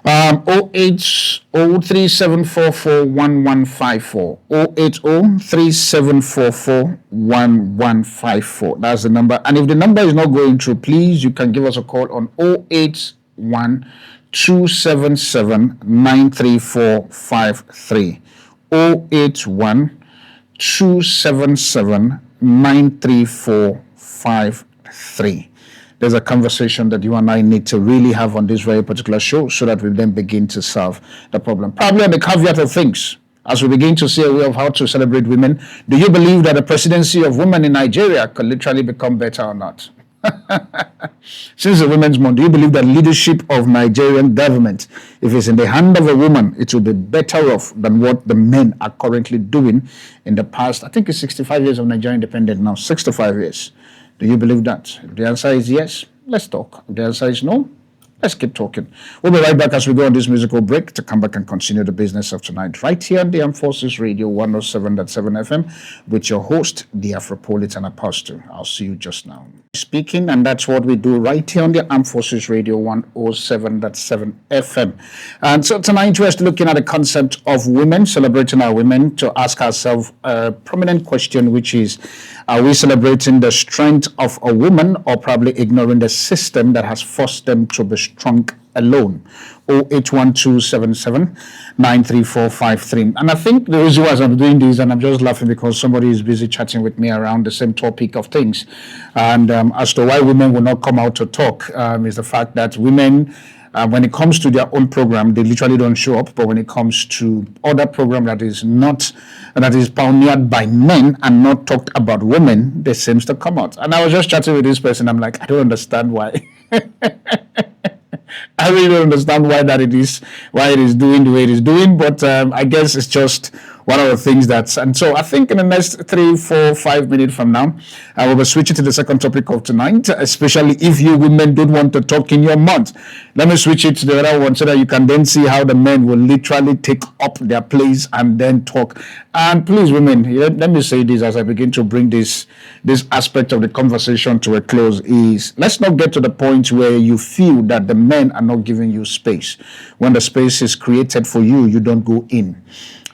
080-3744-1154. 080-3744-1154. That's the number. And if the number is not going through, please, you can give us a call on 081-277-93453. 081-277-93453. There's a conversation that you and I need to really have on this very particular show so that we then begin to solve the problem. Probably on the caveat of things, as we begin to see a way of how to celebrate women, do you believe that the presidency of women in Nigeria could literally become better or not? Since the Women's Month, do you believe that leadership of Nigerian government, if it's in the hand of a woman, it will be better off than what the men are currently doing in the past? I think it's 65 years of Nigeria independence now, 65 years. Do you believe that? If the answer is yes, let's talk. If the answer is no, let's keep talking. We'll be right back as we go on this musical break to come back and continue the business of tonight right here on the Armed Forces Radio 107.7 FM with your host, the Afropolitan Apostle. I'll see you just now. Speaking, and that's what we do right here on the Armed Forces Radio 107.7 FM. And so tonight we're looking at the concept of women, celebrating our women, to ask ourselves a prominent question, which is, are we celebrating the strength of a woman or probably ignoring the system that has forced them to be strong alone? 081-277-93453. And I think the reason why I'm doing this, and I'm just laughing because somebody is busy chatting with me around the same topic of things. And as to why women will not come out to talk is the fact that women, when it comes to their own program, they literally don't show up. But when it comes to other program that is pioneered by men and not talked about women, they seems to come out. And I was just chatting with this person. I'm like, I don't understand why. I really don't understand why it is doing the way it is doing, but I guess it's just one of the things and so I think in the next 3, 4, 5 minutes from now, I will be switching to the second topic of tonight, especially if you women don't want to talk in your month. Let me switch it to the other one so that you can then see how the men will literally take up their place and then talk. And please, women, let me say this as I begin to bring this aspect of the conversation to a close is, let's not get to the point where you feel that the men are not giving you space. When the space is created for you, you don't go in.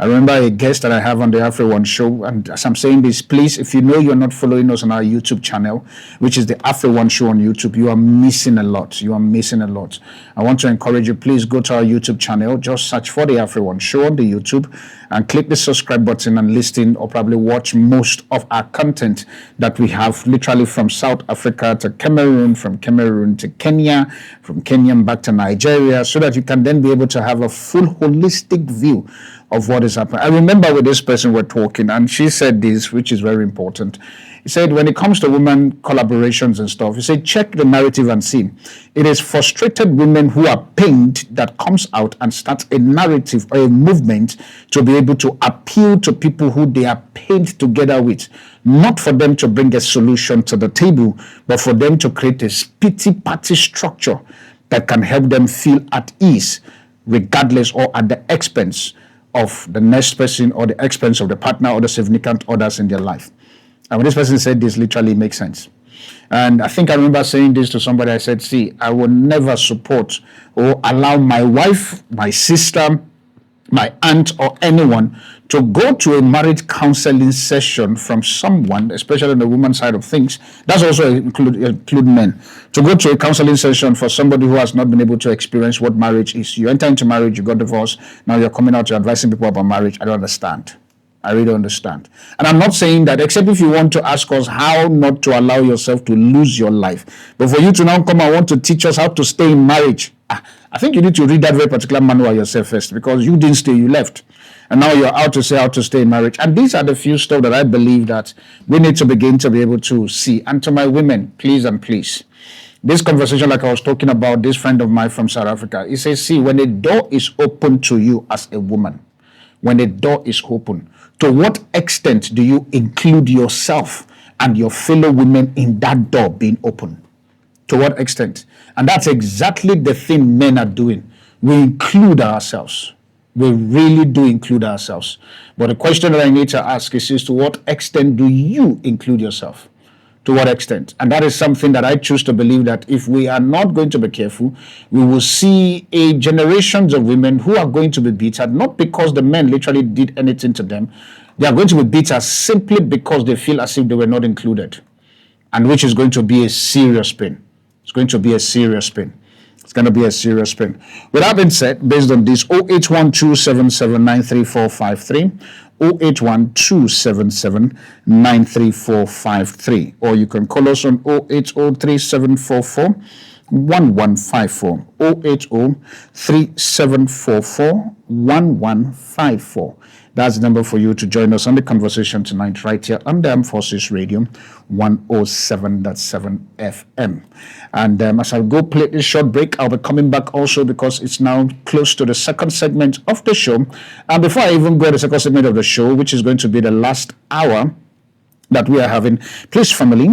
I remember a guest that I have on the AfriOne show, and as I'm saying this, please, if you know you're not following us on our YouTube channel, which is the AfriOne show on YouTube, you are missing a lot. You are missing a lot. I want to encourage you, please go to our YouTube channel, just search for the AfriOne show on the YouTube, and click the subscribe button and listen or probably watch most of our content that we have, literally from South Africa to Cameroon, from Cameroon to Kenya, from Kenya back to Nigeria, so that you can then be able to have a full holistic view of what is happening. I remember with this person we're talking, and she said this, which is very important. He said, when it comes to women collaborations and stuff, he said, check the narrative and see. It is frustrated women who are pained that comes out and starts a narrative or a movement to be able to appeal to people who they are pained together with. Not for them to bring a solution to the table, but for them to create a pity party structure that can help them feel at ease, regardless or at the expense of the next person or the expense of the partner or the significant others in their life. And when this person said this, literally makes sense. And I think I remember saying this to somebody. I said, see, I will never support or allow my wife, my sister, my aunt, or anyone to go to a marriage counseling session from someone, especially on the woman's side of things. That's also include men. To go to a counseling session for somebody who has not been able to experience what marriage is. You enter into marriage, you got divorced, now you're coming out, you're advising people about marriage. I don't understand. I really don't understand. And I'm not saying that, except if you want to ask us how not to allow yourself to lose your life. But for you to now come and want to teach us how to stay in marriage, I think you need to read that very particular manual yourself first, because you didn't stay, you left. And now you're out to say how to stay in marriage. And these are the few stuff that I believe that we need to begin to be able to see. And to my women, please and please, this conversation, like I was talking about, this friend of mine from South Africa, he says, see, when a door is open to you as a woman, when a door is open, to what extent do you include yourself and your fellow women in that door being open? To what extent? And that's exactly the thing men are doing. We include ourselves. We really do include ourselves. But the question that I need to ask is to what extent do you include yourself? To what extent? And that is something that I choose to believe that if we are not going to be careful, we will see a generations of women who are going to be bitter, not because the men literally did anything to them. They are going to be bitter simply because they feel as if they were not included. And which is going to be a serious pain. It's going to be a serious pain. It's going to be a serious pain. With that being said, based on this, 08127793453, 08127793453, or you can call us on 08037441154, 08037441154. That's the number for you to join us on the conversation tonight, right here on the Armed Forces Radio 107.7 FM. And as I go play this short break, I'll be coming back also because it's now close to the second segment of the show. And before I even go to the second segment of the show, which is going to be the last hour that we are having, please, family,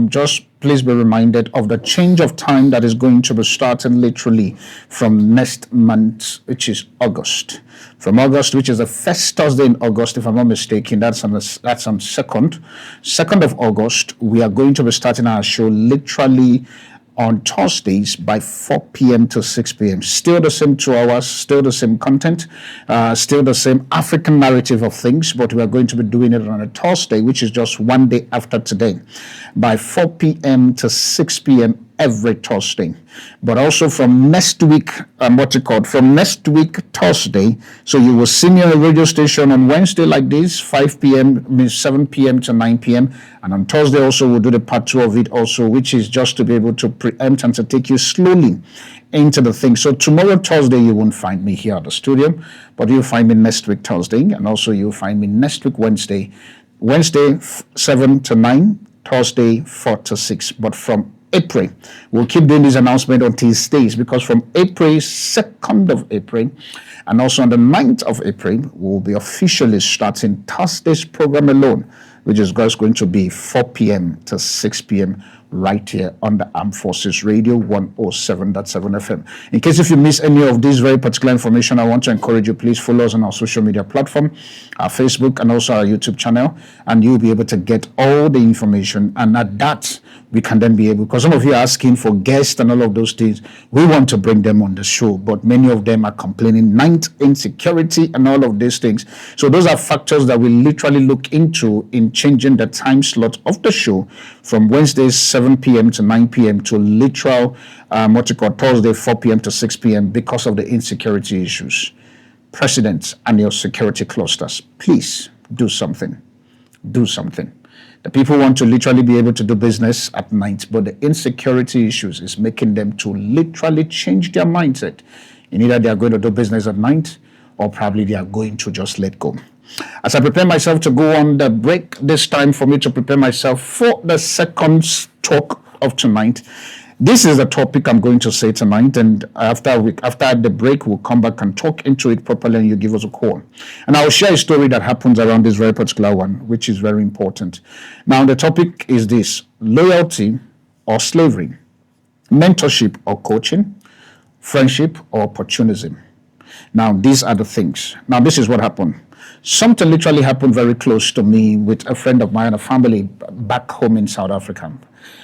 just please be reminded of the change of time that is going to be starting literally from next month, which is August. From August, which is the first Thursday in August, if I'm not mistaken, that's on 2nd of August, we are going to be starting our show literally on Thursdays by 4 p.m. to 6 p.m. Still the same 2 hours, still the same content, still the same African narrative of things, but we are going to be doing it on a Thursday, which is just one day after today, by 4 p.m. to 6 p.m. every Thursday. But also from next week, from next week Thursday, so you will see me on a radio station on Wednesday like this, 5 p.m., 7 p.m. to 9 p.m. And on Thursday also, we'll do the part 2 of it also, which is just to be able to preempt and to take you slowly into the thing. So tomorrow, Thursday, you won't find me here at the studio, but you'll find me next week Thursday, and also you'll find me next week Wednesday, 7 to 9, Thursday 4 to 6. But from April, we'll keep doing this announcement until it stays, because from April, 2nd of April, and also on the 9th of April, we'll be officially starting Thursday's program alone, which is going to be 4 p.m. to 6 p.m. right here on the Armed Forces Radio 107.7 FM. In case if you miss any of this very particular information, I want to encourage you, please follow us on our social media platform, our Facebook, and also our YouTube channel, and you'll be able to get all the information. And at that, we can then be able, because some of you are asking for guests and all of those things, we want to bring them on the show, but many of them are complaining, insecurity and all of these things. So those are factors that we literally look into in changing the time slot of the show from Wednesdays 7 p.m. to 9 p.m. to literal Thursday 4 p.m. to 6 p.m. because of the insecurity issues. Presidents and your security clusters, please do something. Do something. The people want to literally be able to do business at night, but the insecurity issues is making them to literally change their mindset. In either they are going to do business at night, or probably they are going to just let go. As I prepare myself to go on the break, this time for me to prepare myself for the second talk of tonight, this is the topic I'm going to say tonight, and after the break, we'll come back and talk into it properly, and you give us a call. And I'll share a story that happens around this very particular one, which is very important. Now, the topic is this: loyalty or slavery, mentorship or coaching, friendship or opportunism. Now, these are the things. Now, this is what happened. Something literally happened very close to me with a friend of mine, a family back home in South Africa.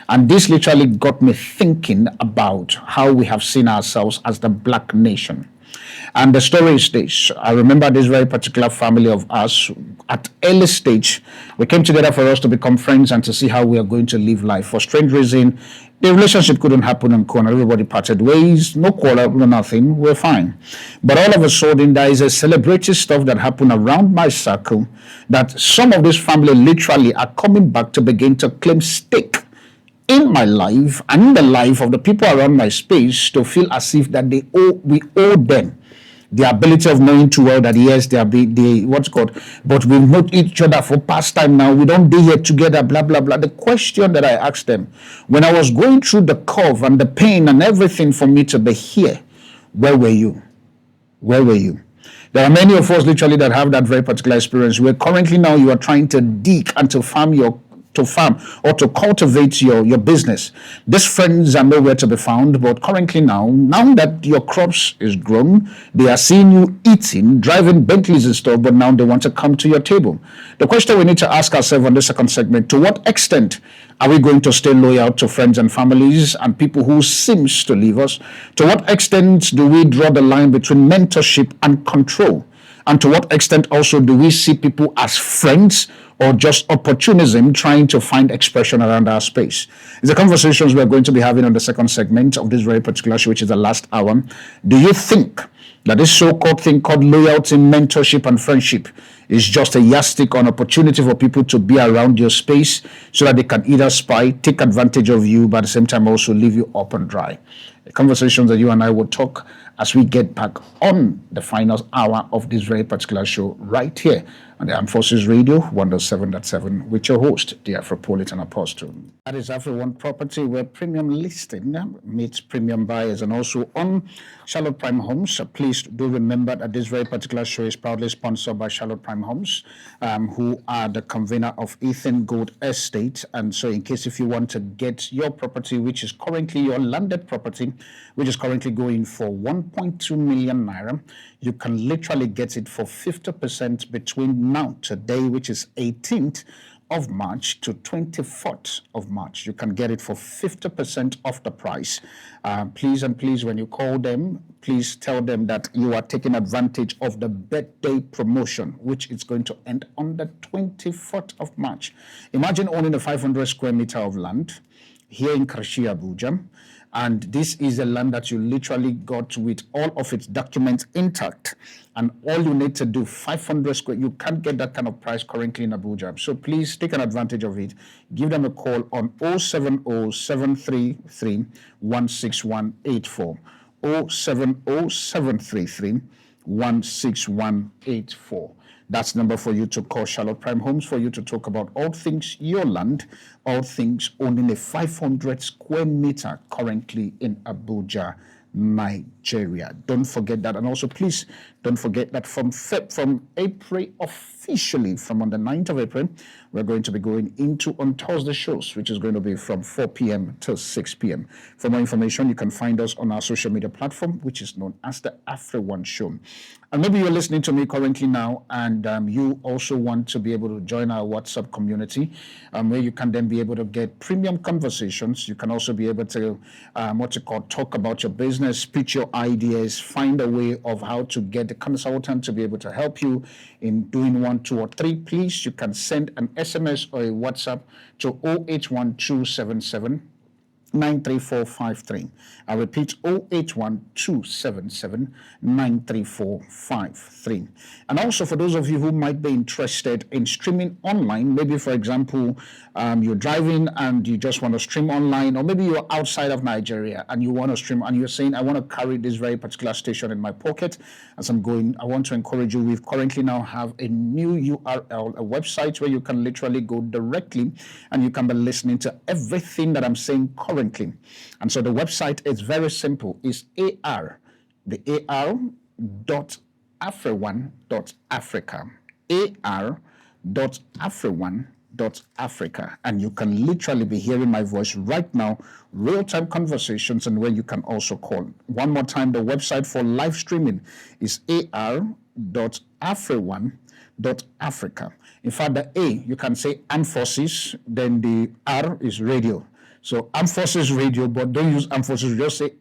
And this literally got me thinking about how we have seen ourselves as the black nation. And the story is this. I remember this very particular family of us at early stage. We came together for us to become friends and to see how we are going to live life. For strange reason, the relationship couldn't happen in corner. Everybody parted ways, no quarrel, no nothing. We're fine. But all of a sudden, there is a celebratory stuff that happened around my circle that some of this family literally are coming back to begin to claim stake in my life and in the life of the people around my space, to feel as if that we owe them the ability of knowing too well that yes, but we've known each other for past time now. We don't do here together, blah, blah, blah. The question that I asked them, when I was going through the curve and the pain and everything for me to be here, where were you? Where were you? There are many of us literally that have that very particular experience where currently now you are trying to dig and to farm or to cultivate your business. These friends are nowhere to be found, but currently now that your crops is grown, they are seeing you eating, driving Bentleys and stuff, but now they want to come to your table. The question we need to ask ourselves on the second segment: to what extent are we going to stay loyal to friends and families and people who seems to leave us? To what extent do we draw the line between mentorship and control? And to what extent also do we see people as friends or just opportunism trying to find expression around our space? It's the conversations we're going to be having on the second segment of this very particular show, which is the last hour. Do you think that this so-called thing called loyalty, mentorship, and friendship is just a yardstick on opportunity for people to be around your space so that they can either spy, take advantage of you, but at the same time also leave you up and dry? The conversations that you and I will talk as we get back on the final hour of this very particular show right here on the Armed Forces Radio 107.7 with your host, the Afropolitan Apostle. That is AfriOne Property, where premium listing meets premium buyers, and also on Charlotte Prime Homes. Please do remember that this very particular show is proudly sponsored by Charlotte Prime Homes, who are the convener of Ethan Gold Estate. And so in case if you want to get your property, which is currently your landed property, which is currently going for 1.2 million naira, you can literally get it for 50% between now, today, which is 18th of March to 24th of March. You can get it for 50% off the price. Please, when you call them, please tell them that you are taking advantage of the birthday promotion, which is going to end on the 24th of March. Imagine owning a 500 square meter of land here in Krashi, Abuja. And this is a land that you literally got with all of its documents intact. And all you need to do, 500 square, you can't get that kind of price currently in Abuja. So please take an advantage of it. Give them a call on 070-733-16184. 070-733-16184. That's the number for you to call Charlotte Prime Homes for you to talk about all things your land, all things owning a 500 square meter currently in Abuja, Nigeria. Don't forget that. And also, please don't forget that from April, officially from on the 9th of April, we're going to be going into on Thursday shows, which is going to be from 4 p.m. to 6 p.m. For more information, you can find us on our social media platform, which is known as the AfriOne Show. And maybe you're listening to me currently now, and you also want to be able to join our WhatsApp community, where you can then be able to get premium conversations. You can also be able to, talk about your business, pitch your ideas, find a way of how to get the consultant to be able to help you in doing 1, 2, or 3. Please, you can send an SMS or a WhatsApp to 081277 93453. I repeat, 081-277-93453. And also for those of you who might be interested in streaming online, maybe for example, you're driving and you just want to stream online, or maybe you're outside of Nigeria and you want to stream and you're saying, I want to carry this very particular station in my pocket as I'm going. I want to encourage you. We've currently now have a new URL, a website where you can literally go directly and you can be listening to everything that I'm saying currently. And so the website is very simple. It's AR.AfriOne.Africa. AR.AfriOne.Africa. And you can literally be hearing my voice right now, real-time conversations, and where you can also call. One more time, the website for live streaming is AR.AfriOne.Africa. In fact, the A, you can say Armed Forces, then the R is radio. So Armed Forces Radio, but don't use Armed Forces, just say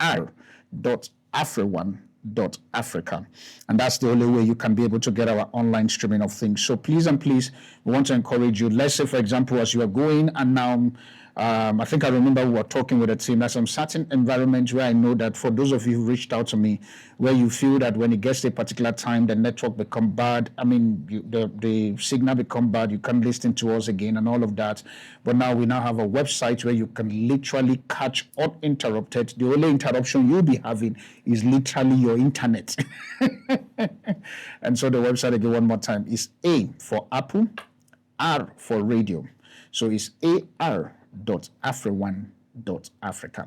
AR.AfriOne.Africa. And that's the only way you can be able to get our online streaming of things. So please, we want to encourage you. Let's say, for example, as you are going and now, I think I remember we were talking with a team. There's some certain environments where I know that for those of you who reached out to me, where you feel that when it gets to a particular time, the network become bad. I mean, the signal become bad. You can't listen to us again and all of that. But now we now have a website where you can literally catch uninterrupted. The only interruption you'll be having is literally your internet. And so the website again one more time is A for Apple, R for radio. So it's AR.AfriOne.Africa.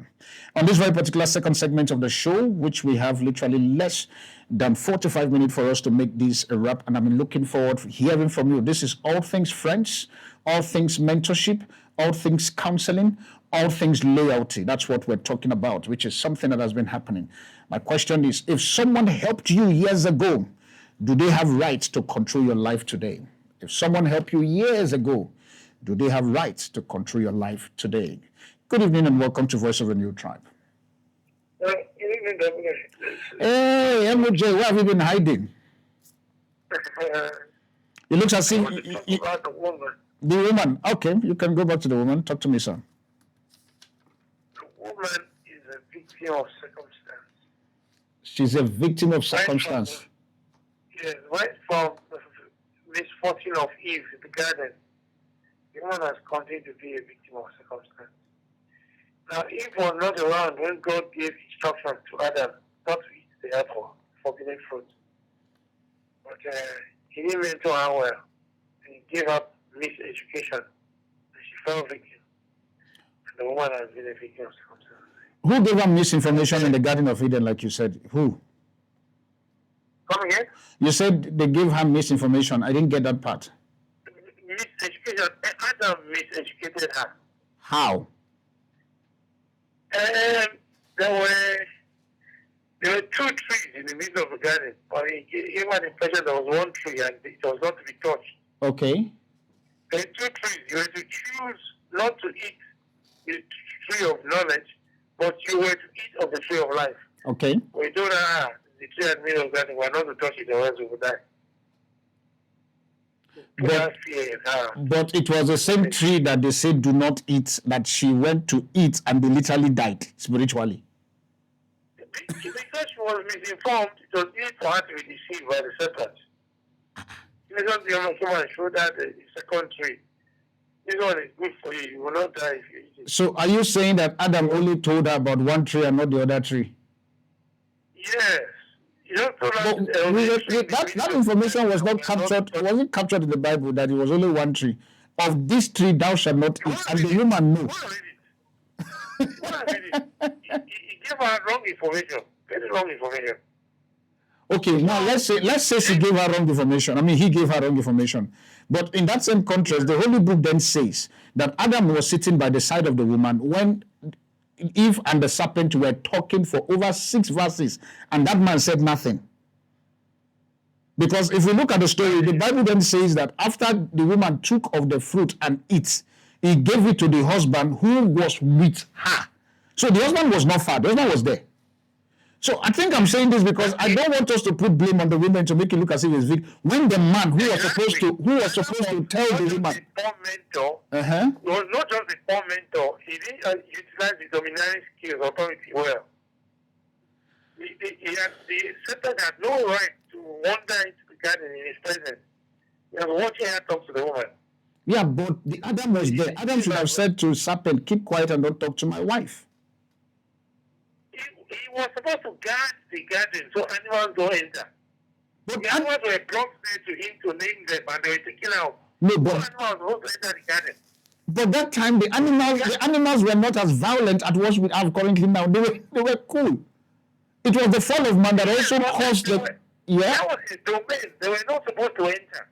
On this very particular second segment of the show, which we have literally less than 45 minutes for us to make this a wrap, and I'm looking forward to hearing from you. This is all things friends, all things mentorship, all things counseling, all things loyalty. That's what we're talking about, which is something that has been happening. My question is, if someone helped you years ago, do they have rights to control your life today? If someone helped you years ago, do they have rights to control your life today? Good evening and welcome to Voice of a New Tribe. Good evening, Dominic. Hey, MJ, where have you been hiding? It looks as if About the woman. the woman. Okay, you can go back to the woman. Talk to me, sir. The woman is a victim of circumstance. She's a victim of circumstance. Right from the misfortune of Eve in the garden, the woman has continued to be a victim of circumstance. Now, Eve was not around when God gave instruction to Adam not to eat the apple, forbidden fruit. But he didn't mentor her well, and he gave up miseducation, and she fell victim. And the woman has been a victim of circumstance. Who gave her misinformation in the Garden of Eden, like you said? Who? Come again? You said they gave her misinformation. I didn't get that part. Miseducation. Adam miseducated her. How? There were two trees in the middle of the garden, but he gave her the impression there was one tree and it was not to be touched. Okay. There were two trees. You were to choose not to eat the tree of knowledge, but you were to eat of the tree of life. Okay. We told her the tree in the middle of the garden, we are not to touch it, otherwise we will die. But it was the same tree that they said do not eat, that she went to eat and they literally died spiritually. Because she was misinformed, it was easy for her to be deceived by the serpent. This one the woman showed her the second tree. This one is good for you, you will not die if you eat it. So are you saying that Adam only told her about one tree and not the other tree? Yes. You know, that information was not captured. It wasn't captured in the Bible that it was only one tree. Of this tree thou shalt not eat, and the woman knew. He gave her wrong information. Very wrong information. Okay, now let's say she gave her wrong information. I mean, he gave her wrong information. But in that same contrast, the Holy Book then says that Adam was sitting by the side of the woman when Eve and the serpent were talking for over 6 verses, and that man said nothing. Because if we look at the story, the Bible then says that after the woman took of the fruit and ate, he gave it to the husband who was with her. So the husband was not far, the husband was there. So I think I'm saying this because I don't want us to put blame on the women to make it look as if it's victim. When the man who was supposed to tell the woman, mentor was not just the one mentor, he didn't utilize the domineering skills, authority well. The serpent had no right to wander into the garden in his presence. He was watching her talk to the woman. Yeah, but the Adam was there. Adam should have said to serpent, keep quiet and don't talk to my wife. He was supposed to guard the garden so animals don't enter. But the animals were brought there to him to name them and they were taken out. No, but animals were supposed to enter the garden. But that time the animals were not as violent as what we have currently now. They were cool. It was the fall of man that also caused the That was his domain. They were not supposed to enter.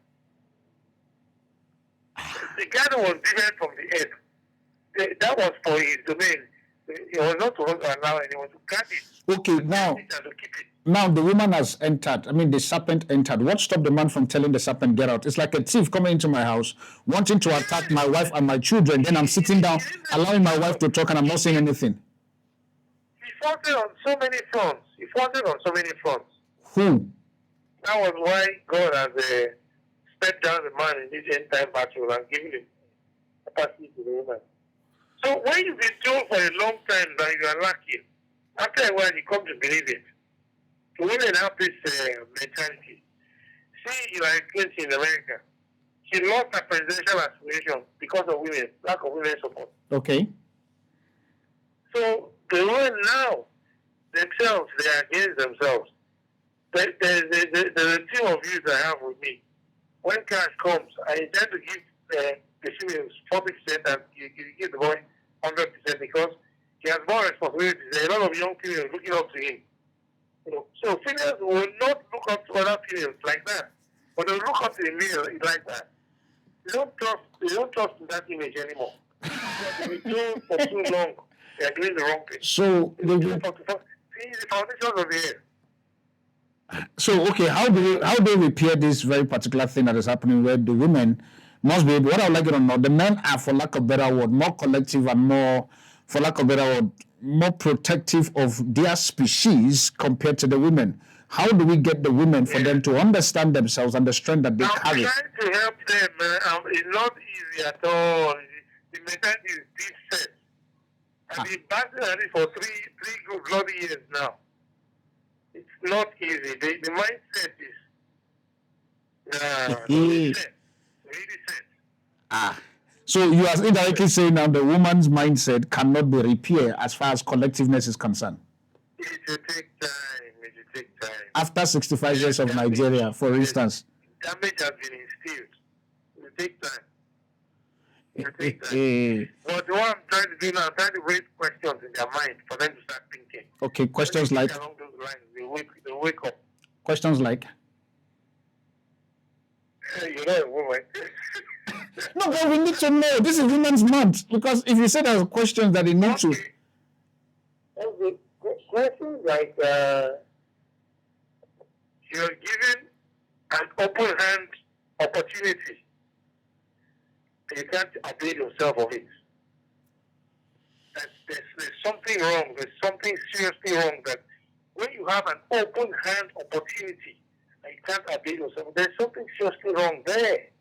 The garden was different from the earth. That was for his domain. He was not supposed to allow anyone to guard it. Okay, now the woman has entered. I mean, the serpent entered. What stopped the man from telling the serpent, get out? It's like a thief coming into my house, wanting to attack my wife and my children. Then I'm sitting down, allowing my wife to talk, and I'm not saying anything. He fought on so many fronts. Who? That was why God has stepped down the man in this end time battle and given him capacity to the woman. So when you've been told for a long time that you are lacking, after a while you come to believe it. The women have this mentality. See, like Clinton in America, she lost her presidential aspiration because of women, lack of women support. Okay. So the women now, themselves, they are against themselves. There's a team of youth I have with me. When cash comes, I intend to give the females 40% and you give the boy 100% because he has more responsibilities. There are a lot of young females looking up to him. So females will not look up to other females like that, but they will look up to the male like that. They don't trust in that image anymore. They've been doing for too long. They are doing the wrong thing. So see the foundations of the earth. So okay, how do they repair this very particular thing that is happening where the women must be able, what I would like it or not, the men are, for lack of a better word, more collective and more, for lack of a better word, more protective of their species compared to the women. How do we get the women for them to understand themselves and the strength that they carry? I'm trying to help them. It's not easy at all. The mentality is deep set. I've been battling at it for three good bloody years now. It's not easy. The mindset is really set. So you are indirectly saying now the woman's mindset cannot be repaired as far as collectiveness is concerned. It will take time. After 65 years of Nigeria, for instance. Damage has been instilled. It will take time. But what I'm trying to do now, I'm trying to raise questions in their mind for them to start thinking. Okay, questions like? Along those lines, they wake up. Questions like? You're not a woman. No, but we need to know. This is Women's Month. Because if you say there are questions that they need to. Okay. Questions like, you're given an open hand opportunity. You can't avail yourself of it. There's something wrong. There's something seriously wrong that when you have an open hand opportunity and you can't avail yourself, there's something seriously wrong there.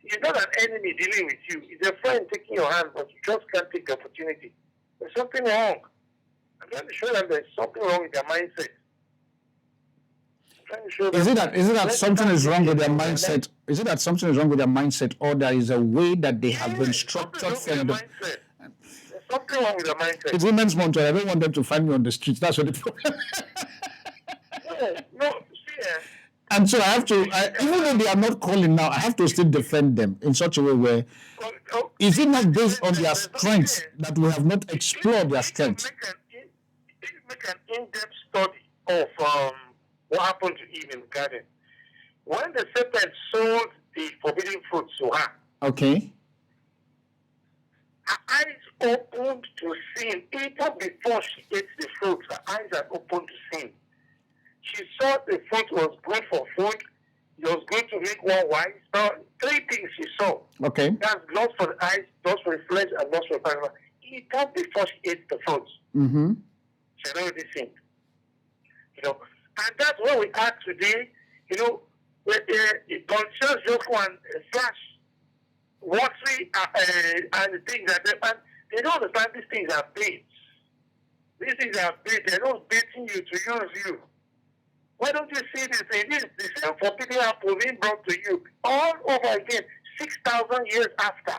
It's not an enemy dealing with you. It's a friend taking your hand, but you just can't take the opportunity. There's something wrong. I'm trying to show them there's something wrong with their mindset. Is it that something is wrong with their mindset? Is it that something is wrong with their mindset, or there is a way that they have been structured from the? There's something wrong with their mindset. It's Women's Month. I don't want them to find me on the streets. That's what the problem. No. And so I have to, even though they are not calling now, I have to still defend them in such a way where, is it not based on their strengths that we have not explored their strengths? Make an in-depth study of what happened to Eve in the garden. When the serpent sold the forbidden fruit to her, okay, her eyes opened to sin. Even before she ate the fruit, her eyes are opened to sin. She saw the fruit was good for food. It was good to make one wise. Now, three things she saw. Okay. That's lost for the eyes, lost for the flesh, and lost for the power. Even before she ate the fruit, she had already sinned. And that's what we are today. Conscious just one flash. watery and the things that they don't understand these things are baits. These things are baits. They're not baiting you to use you. Why don't you see this? It is the same forbidden apple being brought to you all over again, 6,000 years after.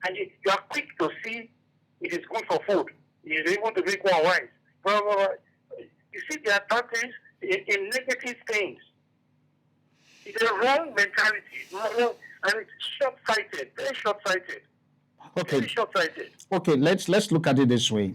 And you are quick to see it is good for food. It is able to make one wise. You see the advantage in negative things. It's a wrong mentality, and it's short-sighted, very short-sighted. Okay. Very short-sighted. Okay, let's look at it this way.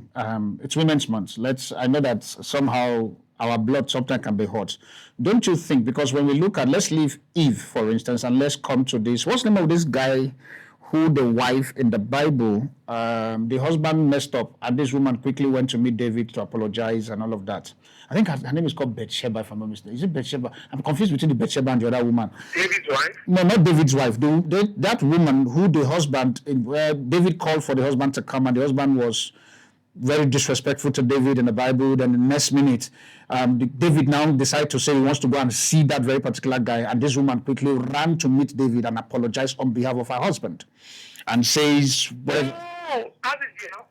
It's Women's Month. I know that somehow our blood sometimes can be hot. Don't you think? Because when we look at, let's leave Eve, for instance, and let's come to this. What's the name of this guy who the wife in the Bible, the husband messed up, and this woman quickly went to meet David to apologize and all of that? I think her name is called Bathsheba, if I'm not mistaken. Is it Bathsheba? I'm confused between the Bathsheba and the other woman. David's wife? No, not David's wife. That woman who the husband, where David called for the husband to come, and the husband was very disrespectful to David in the Bible. Then the next minute, David now decided to say he wants to go and see that very particular guy, and this woman quickly ran to meet David and apologized on behalf of her husband, and says, well,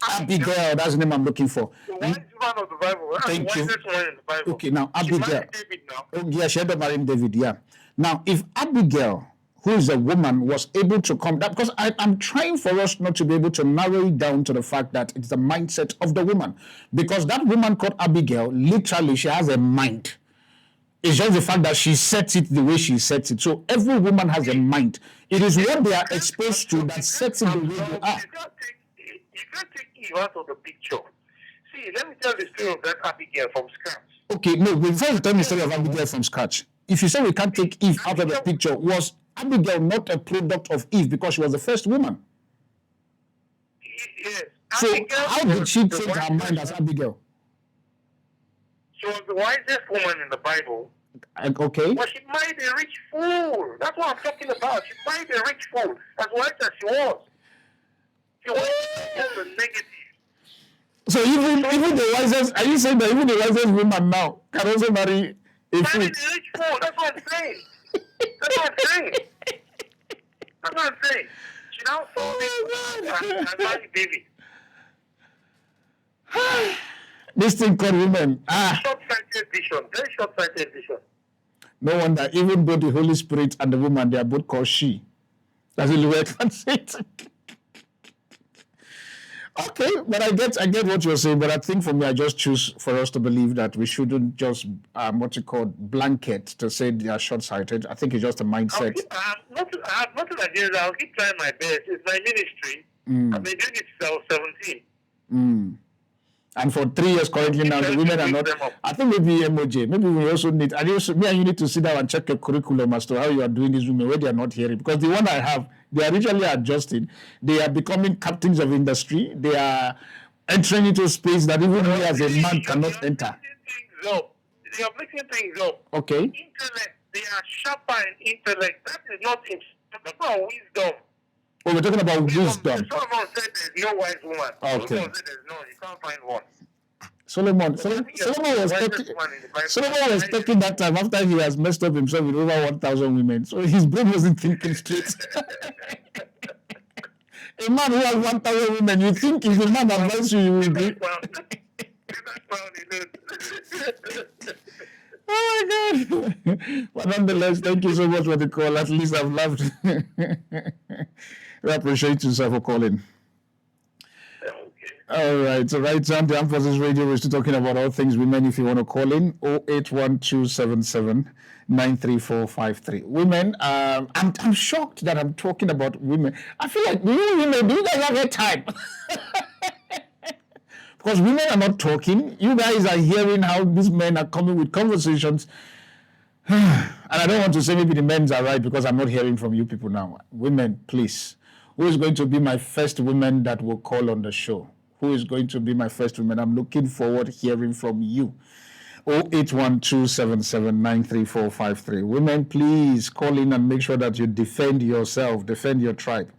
Abigail, that's the name I'm looking for. The wise woman of the Bible. Thank you. In the Bible. Okay, now Abigail. David now. Oh, yeah, she ended up marrying David, yeah. Now, if Abigail, who is a woman, was able to come, that because I'm trying for us not to be able to narrow it down to the fact that it's the mindset of the woman. Because that woman called Abigail, literally, she has a mind. It's just the fact that she sets it the way she sets it. So every woman has a mind. It is what they are exposed to that sets it the way they are. You can't take Eve out of the picture. See, let me tell the story of that Abigail from scratch. Okay, no, before you tell me the story of Abigail from scratch, if you say we can't take Eve out of the picture, was Abigail not a product of Eve because she was the first woman? Yes. So Abigail how did she change her mind as Abigail? She was the wisest woman in the Bible. Okay. But she married a rich fool. That's what I'm talking about. She married a rich fool. As wise as she was. She was the negative. So even the wisest, are you saying that even the wisest woman now can also marry a fool? Married a rich fool. That's what I'm saying. That's what I'm saying. That's what I'm saying. She now saw this and married David. This thing called women. Short-sighted vision. Very short-sighted vision. No wonder, even though the Holy Spirit and the woman, they are both called she. That's the way I can say it. Okay, but I get what you're saying, but I think for me, I just choose for us to believe that we shouldn't just, blanket to say they are short-sighted. I think it's just a mindset. Nothing against that. I'll keep trying my best. It's my ministry. I've been doing it since I was 17. And for 3 years currently now, the women are not. I think maybe MOJ. Maybe we also need. And you need to sit down and check your curriculum as to how you are doing these women where they are not hearing. Because the one I have, they are literally adjusting. They are becoming captains of industry. They are entering into space that even we as a man cannot enter. They are mixing things up. Okay. Intellect. They are sharper in intellect. That is not wisdom. Oh, we're talking about wisdom. Solomon said there's no wise woman. Okay. Solomon said there's no, you can't find one. Solomon was taking that time after he has messed up himself with over 1,000 women. So his brain wasn't thinking straight. A man who has 1,000 women, you think if a man advises you, you will be. Oh my God. But nonetheless, thank you so much for the call. At least I've laughed. We appreciate you, sir, for calling. All right. So right now, the Armed Forces Radio, we're still talking about all things women. If you want to call in, 08127793453. Women, I'm shocked that I'm talking about women. I feel like, do you guys have a time? Because women are not talking. You guys are hearing how these men are coming with conversations. And I don't want to say maybe the men are right because I'm not hearing from you people now. Women, please. Who is going to be my first woman that will call on the show? Who is going to be my first woman? I'm looking forward to hearing from you. 08127793453. Women, please call in and make sure that you defend yourself, defend your tribe.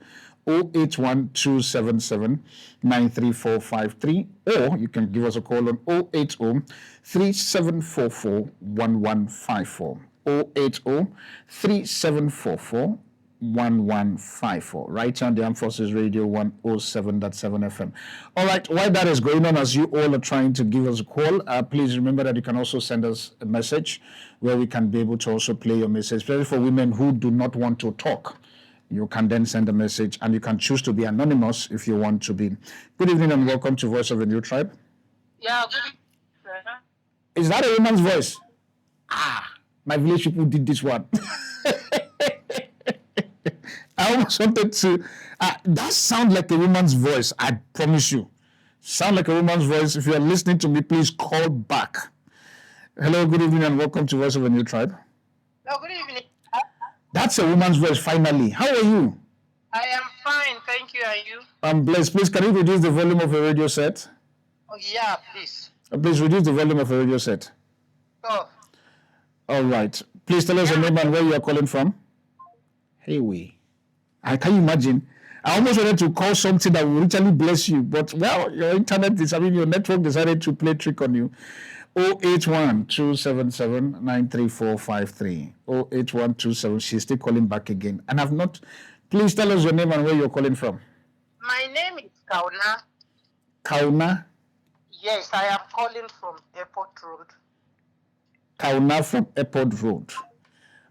08127793453, or you can give us a call on 080-3744-1154. 080-3744-1154. 1154. Right on the Armed Forces Radio 107.7 FM. All right, while that is going on, as you all are trying to give us a call, please remember that you can also send us a message where we can be able to also play your message, especially for women who do not want to talk. You can then send a message, and you can choose to be anonymous if you want to be. Good evening and welcome to Voice of a New Tribe. Yeah, good evening, sir. Is that a woman's voice? My village people did this one. I almost wanted to. That sounds like a woman's voice. I promise you. Sound like a woman's voice. If you are listening to me, please call back. Hello, good evening, and welcome to Voice of a New Tribe. No, good evening. That's a woman's voice, finally. How are you? I am fine, thank you. And you? I'm blessed. Please, can you reduce the volume of a radio set? Oh, yeah, please. Please reduce the volume of a radio set. Oh. All right. Please tell us your name and where you are calling from. Hey, can you imagine? I almost wanted to call something that will literally bless you, but well, your network decided to play trick on you. 081-277-93453. 081-27. She's still calling back again. And I've not. Please tell us your name and where you're calling from. My name is Kauna. Kauna? Yes, I am calling from Airport Road. Kauna from Airport Road.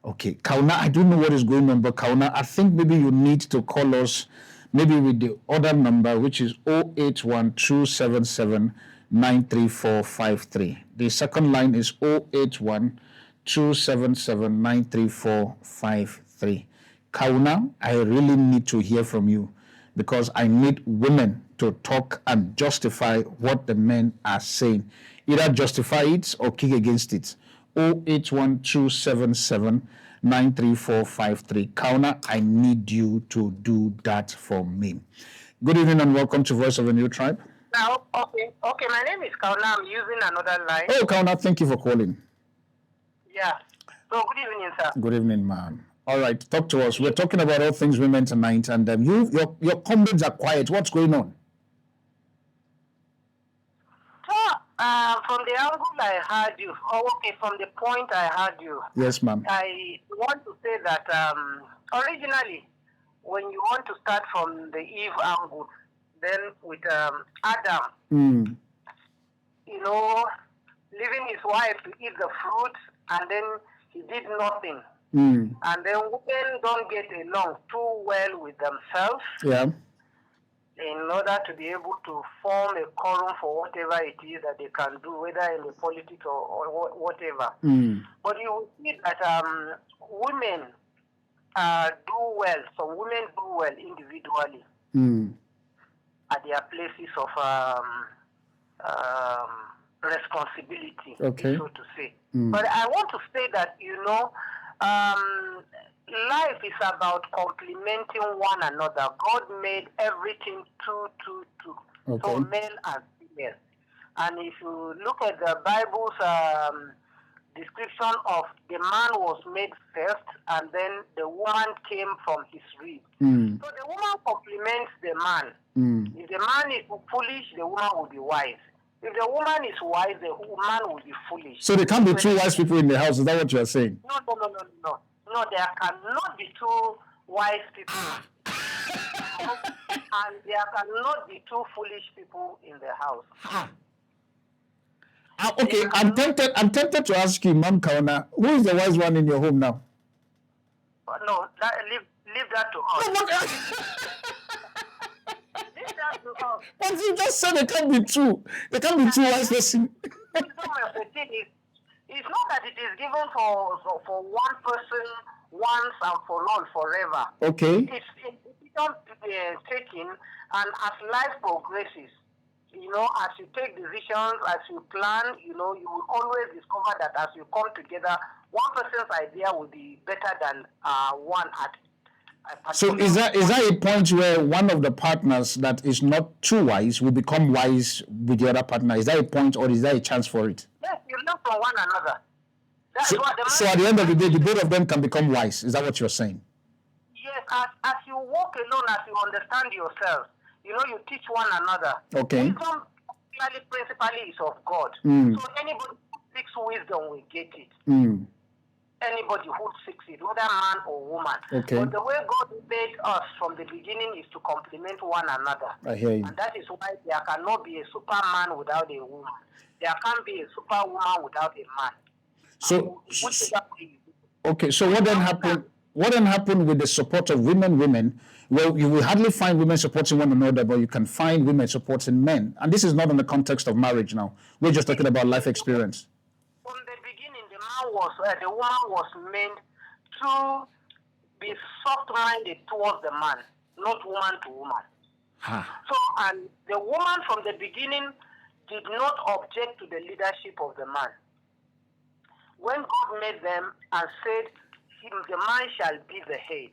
Okay, Kauna, I don't know what is going on, but Kauna, I think maybe you need to call us maybe with the other number, which is 081-277-93453. The second line is 081-277-93453. Kauna, I really need to hear from you because I need women to talk and justify what the men are saying. Either justify it or kick against it. 081-277-93453. Kauna, I need you to do that for me. Good evening and welcome to Voice of a New Tribe. Now, okay, my name is Kauna. I'm using another line. Oh, Kauna, thank you for calling. Yeah. So, good evening, sir. Good evening, ma'am. All right, talk to us. We're talking about all things women tonight, and your comments are quiet. What's going on? From the angle I heard you, from the point I heard you. Yes, ma'am. I want to say that originally, when you want to start from the Eve angle, then with Adam, leaving his wife to eat the fruit, and then he did nothing. And then women don't get along too well with themselves. Yeah. In order to be able to form a quorum for whatever it is that they can do, whether in the politics or whatever. But you will see that women do well. Some women do well individually at their places of responsibility, so to say. But I want to say that, life is about complementing one another. God made everything two. Okay. So male and female. And if you look at the Bible's description of the man was made first, and then the woman came from his rib. So the woman complements the man. If the man is foolish, the woman will be wise. If the woman is wise, the woman will be foolish. So there can't be two wise people in the house. Is that what you are saying? No. No, there cannot be two wise people. And there cannot be two foolish people in the house. Okay, I'm tempted to ask you, Ma'am Kauna, who is the wise one in your home now? No, leave that to us. Leave that to us. But you just said there can't be two. There can't be two wise persons. It's not that it is given for one person once and for all forever. Okay. It's taken, and as life progresses, as you take decisions, as you plan, you will always discover that as you come together, one person's idea will be better than one at. So is that a point where one of the partners that is not too wise will become wise with the other partner? Is that a point, or is there a chance for it? Yes, you learn from one another. So at the end of the day, the both of them can become wise. Is that what you're saying? Yes, as you walk alone, as you understand yourself, you teach one another. Okay. Wisdom principally is of God. So anybody who seeks wisdom will get it. anybody who seeks it, whether man or woman. Okay. But the way God made us from the beginning is to complement one another. I hear you. And that is why there cannot be a superman without a woman. There can't be a superwoman without a man. So, okay, so what then happened? What then happened with the support of women? Well, you will hardly find women supporting one another, but you can find women supporting men. And this is not in the context of marriage now. We're just talking about life experience. From the beginning, the woman was meant to be soft-minded towards the man, not woman to woman. So, and the woman from the beginning did not object to the leadership of the man. When God made them and said, the man shall be the head,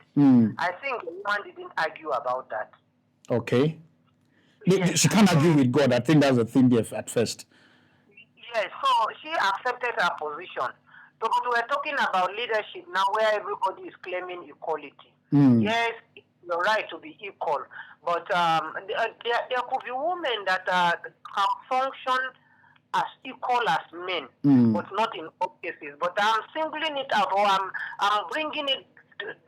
I think the woman didn't argue about that. Okay. Yes. She can't argue with God. I think that's the thing there at first. Yes, so she accepted her position. So, but we're talking about leadership now where everybody is claiming equality. Yes, you're right to be equal, but there could be women that can function as equal as men, but not in all cases. But I'm singling it out, or I'm bringing it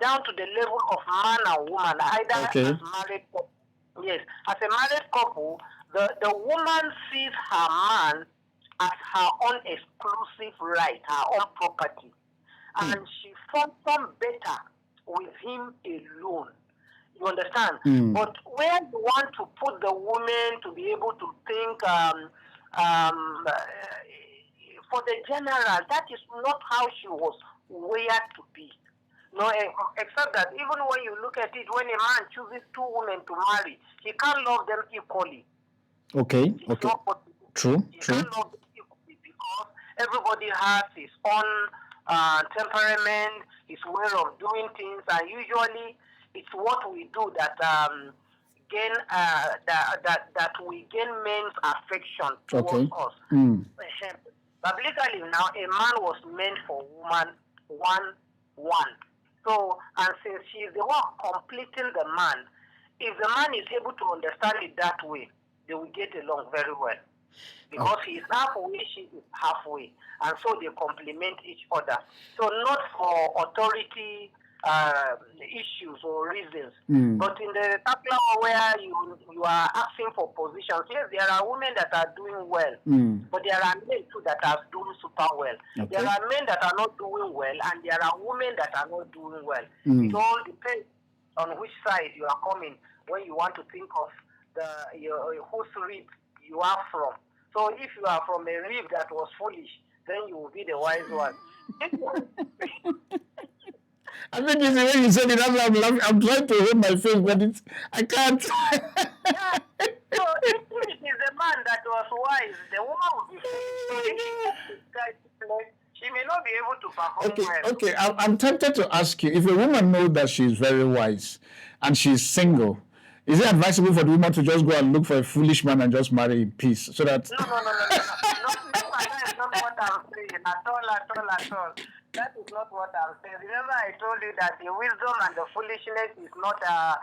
down to the level of man and woman, either as married couple. Yes, as a married couple, the woman sees her man as her own exclusive right, her own property, and she functions better with him alone. You understand? But where you want to put the woman to be able to think for the general, that is not how she was wired to be. No, except that even when you look at it, when a man chooses two women to marry, he can't love them equally. Okay. True. He can't love them equally because everybody has his own temperament, his way of doing things, and usually it's what we do that that we gain men's affection towards us. Biblically, now a man was meant for woman one. So, and since she is the one completing the man, if the man is able to understand it that way, they will get along very well. Because he is halfway, she is halfway. And so they complement each other. So not for authority issues or reasons. But in the particular where you are asking for positions, yes, there are women that are doing well, but there are men too that are doing super well. Okay. There are men that are not doing well, and there are women that are not doing well. It all depends on which side you are coming when you want to think of whose rib you are from. So if you are from a rib that was foolish, then you will be the wise one. I think it's the way you said it. I'm trying to hold my face, but I can't. Yeah. So if it is the man that was wise, the woman will be foolish. She may not be able to perform well. Okay. I'm tempted to ask you, if a woman knows that she's very wise and she's single, is it advisable for the woman to just go and look for a foolish man and just marry in peace? So that No, that is not what I'm saying at all. That is not what I'm saying. Remember, I told you that the wisdom and the foolishness is not as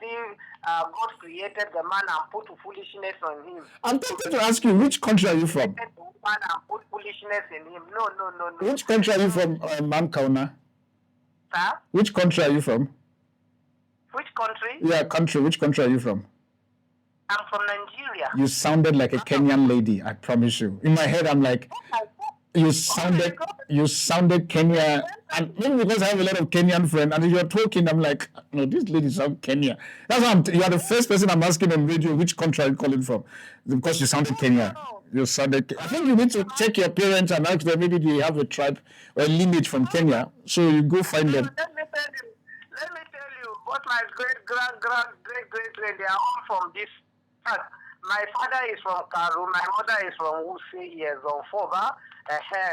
if God created the man and put foolishness on him. I'm tempted to ask you, which country are you from? The man and put foolishness in him. No. Which country are you from, Ma'am Kauna? Sir? Which country are you from? Which country? Yeah, country. Which country are you from? I'm from Nigeria. You sounded like a Kenyan lady, I promise you. In my head, I'm like, you sounded Kenya, and maybe because I have a lot of Kenyan friends, and if you're talking, I'm like, no, this lady sounds Kenya. That's why you are the first person I'm asking on radio, which country are you calling from? Because you sounded Kenyan. You sounded. I think you need to check your parents and ask them, maybe they have a tribe or a lineage from Kenya. So you go find them. Let me tell you, both my great, they are all from this. My father is from Karu, my mother is from Wuse, years on Foba.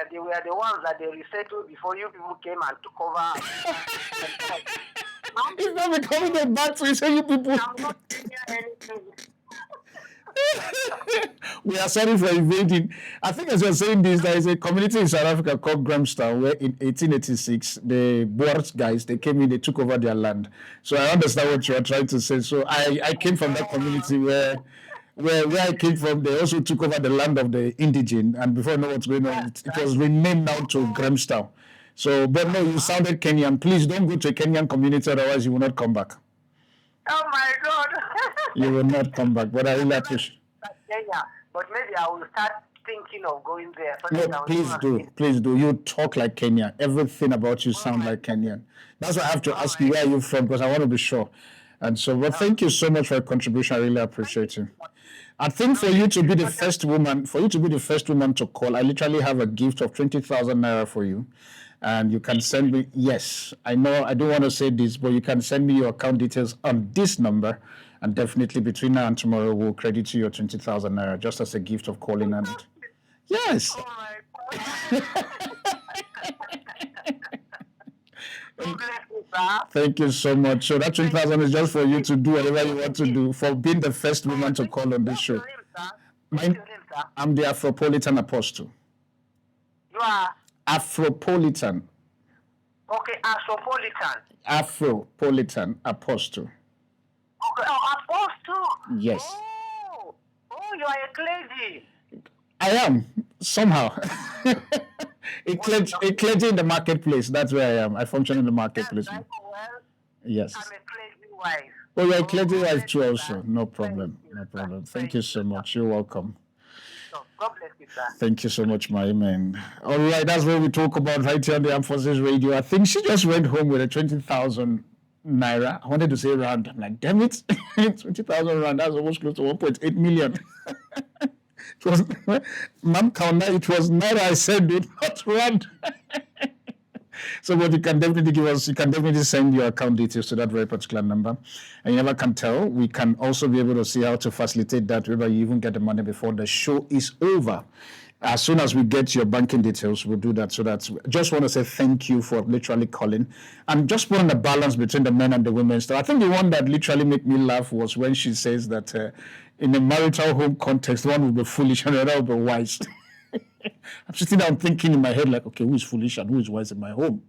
They were the ones that they resettled before you people came and took over. It's not becoming a battle, you say you people. I'm not doing anything. We are sorry for invading. I think as you're saying this, there is a community in South Africa called Grahamstown where in 1886, the Boers guys, they came in, they took over their land. So I understand what you are trying to say. So I came from that community where I came from, they also took over the land of the indigene, and before I know what's going on, it was renamed now to Grahamstown. So, but no, you sounded Kenyan. Please don't go to a Kenyan community, otherwise you will not come back. Oh my God. You will not come back. But I really appreciate. Kenya, but maybe I will start thinking of going there. No, please do. Please do. You talk like Kenya. Everything about you sound like Kenyan. That's why I have to ask you, where are you from? Because I want to be sure. And so, well, thank you so much for your contribution. I really appreciate you. I think for you to be the first woman, to call, I literally have a gift of 20,000 naira for you. And you can send me, yes, I know I don't want to say this, but you can send me your account details on this number. And definitely between now and tomorrow, we'll credit you your 20,000 naira just as a gift of calling. And yes. Oh my God. Thank you so much. So that 20,000 is just for you to do whatever you want to do, for being the first woman to call on this show. I'm the Afropolitan Apostle. You are? Afropolitan. Okay, Afropolitan. Afropolitan Apostle. Okay, Apostle. Yes. Oh, you are a clergy. I am, somehow. a clergy in the marketplace. That's where I am. I function in the marketplace. Well, yes. I'm a clergy wife. Oh, you're a clergy wife too also. No problem. No problem. Thank you so much. You're welcome. God bless you, sir. Thank you so much, my man. All right, that's what we talk about right here on the Armed Forces Radio. I think she just went home with a 20,000 naira. I wanted to say rand. I'm like, damn it. 20,000 rand. That's almost close to 1.8 million. It was, Ma'am Kauna, it was naira I said, dude, not rand. So what you can definitely give us, you can definitely send your account details to that very particular number. And you never can tell. We can also be able to see how to facilitate that, whether you even get the money before the show is over. As soon as we get your banking details, we'll do that. So that's, just want to say thank you for literally calling and just putting the balance between the men and the women. So I think the one that literally made me laugh was when she says that in a marital home context, one will be foolish and the other will be wise. I'm sitting down thinking in my head like, okay, who is foolish and who is wise in my home?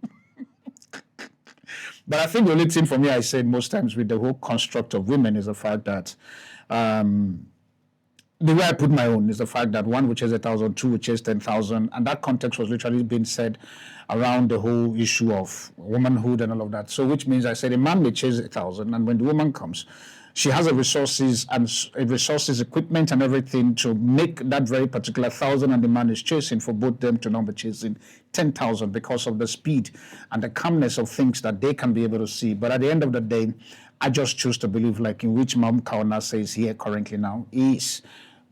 But I think the only thing for me, I said most times with the whole construct of women is the fact that the way I put my own is the fact that one, which is 1,000, two, which is 10,000, and that context was literally being said around the whole issue of womanhood and all of that. So, which means I said a man may chase 1,000, and when the woman comes, she has the resources and equipment and everything to make that very particular 1,000, and the man is chasing for both them to not be chasing 10,000 because of the speed and the calmness of things that they can be able to see. But at the end of the day, I just choose to believe, like in which Mom Kauna says here currently now, is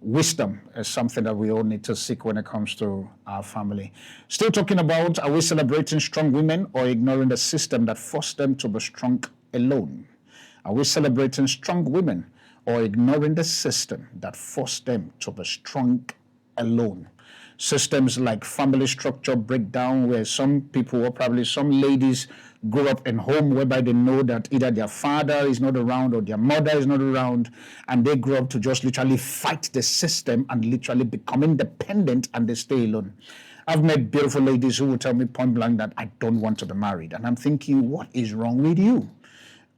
wisdom is something that we all need to seek when it comes to our family. Still talking about, are we celebrating strong women or ignoring the system that forced them to be strong alone? Are we celebrating strong women or ignoring the system that forced them to be strong alone? Systems like family structure breakdown, where some people, or probably some ladies, grow up in home whereby they know that either their father is not around or their mother is not around, and they grow up to just literally fight the system and literally become independent, and they stay alone. I've met beautiful ladies who will tell me point blank that I don't want to be married, and I'm thinking, what is wrong with you?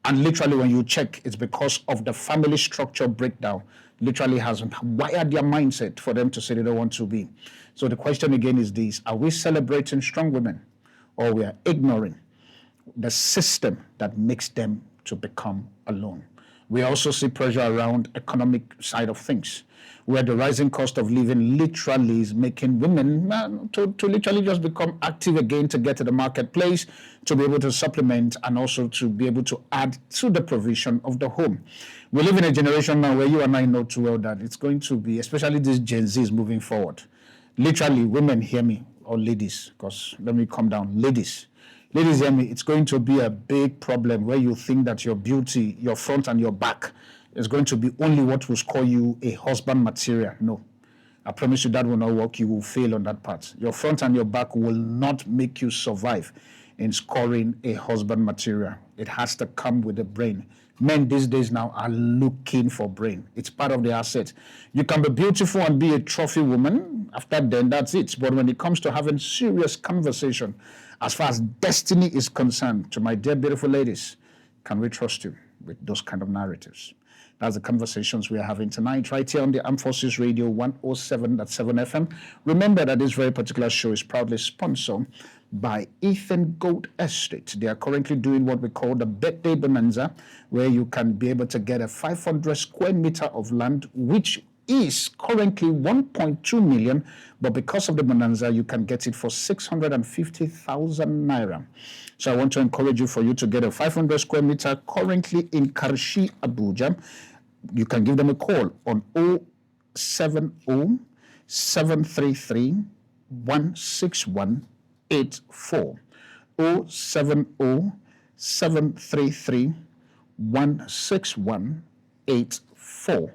And literally when you check, it's because of the family structure breakdown literally has wired their mindset for them to say they don't want to be. So the question again is this: are we celebrating strong women or we are ignoring the system that makes them to become alone? We also see pressure around economic side of things, where the rising cost of living literally is making women to literally just become active again, to get to the marketplace, to be able to supplement and also to be able to add to the provision of the home. We live in a generation now where you and I know too well that it's going to be, especially these Gen Zs moving forward. Literally, women, hear me, or ladies, because let me calm down, ladies, hear me, it's going to be a big problem where you think that your beauty, your front and your back is going to be only what will score you a husband material. No, I promise you that will not work. You will fail on that part. Your front and your back will not make you survive in scoring a husband material. It has to come with the brain. Men these days now are looking for brain. It's part of the asset. You can be beautiful and be a trophy woman. After then, that's it. But when it comes to having serious conversation, as far as destiny is concerned, to my dear beautiful ladies, can we trust you? with those kind of narratives. That's the conversations we are having tonight, right here on the Armed Forces Radio 107.7 FM. Remember that this very particular show is proudly sponsored by Ethan Gold Estate. They are currently doing what we call the birthday bonanza, where you can be able to get a 500 square meter of land, which is currently 1.2 million, but because of the bonanza, you can get it for 650,000 naira. So I want to encourage you for you to get a 500 square meter currently in Karshi, Abuja. You can give them a call on 070 733 16184. 070 733 16184.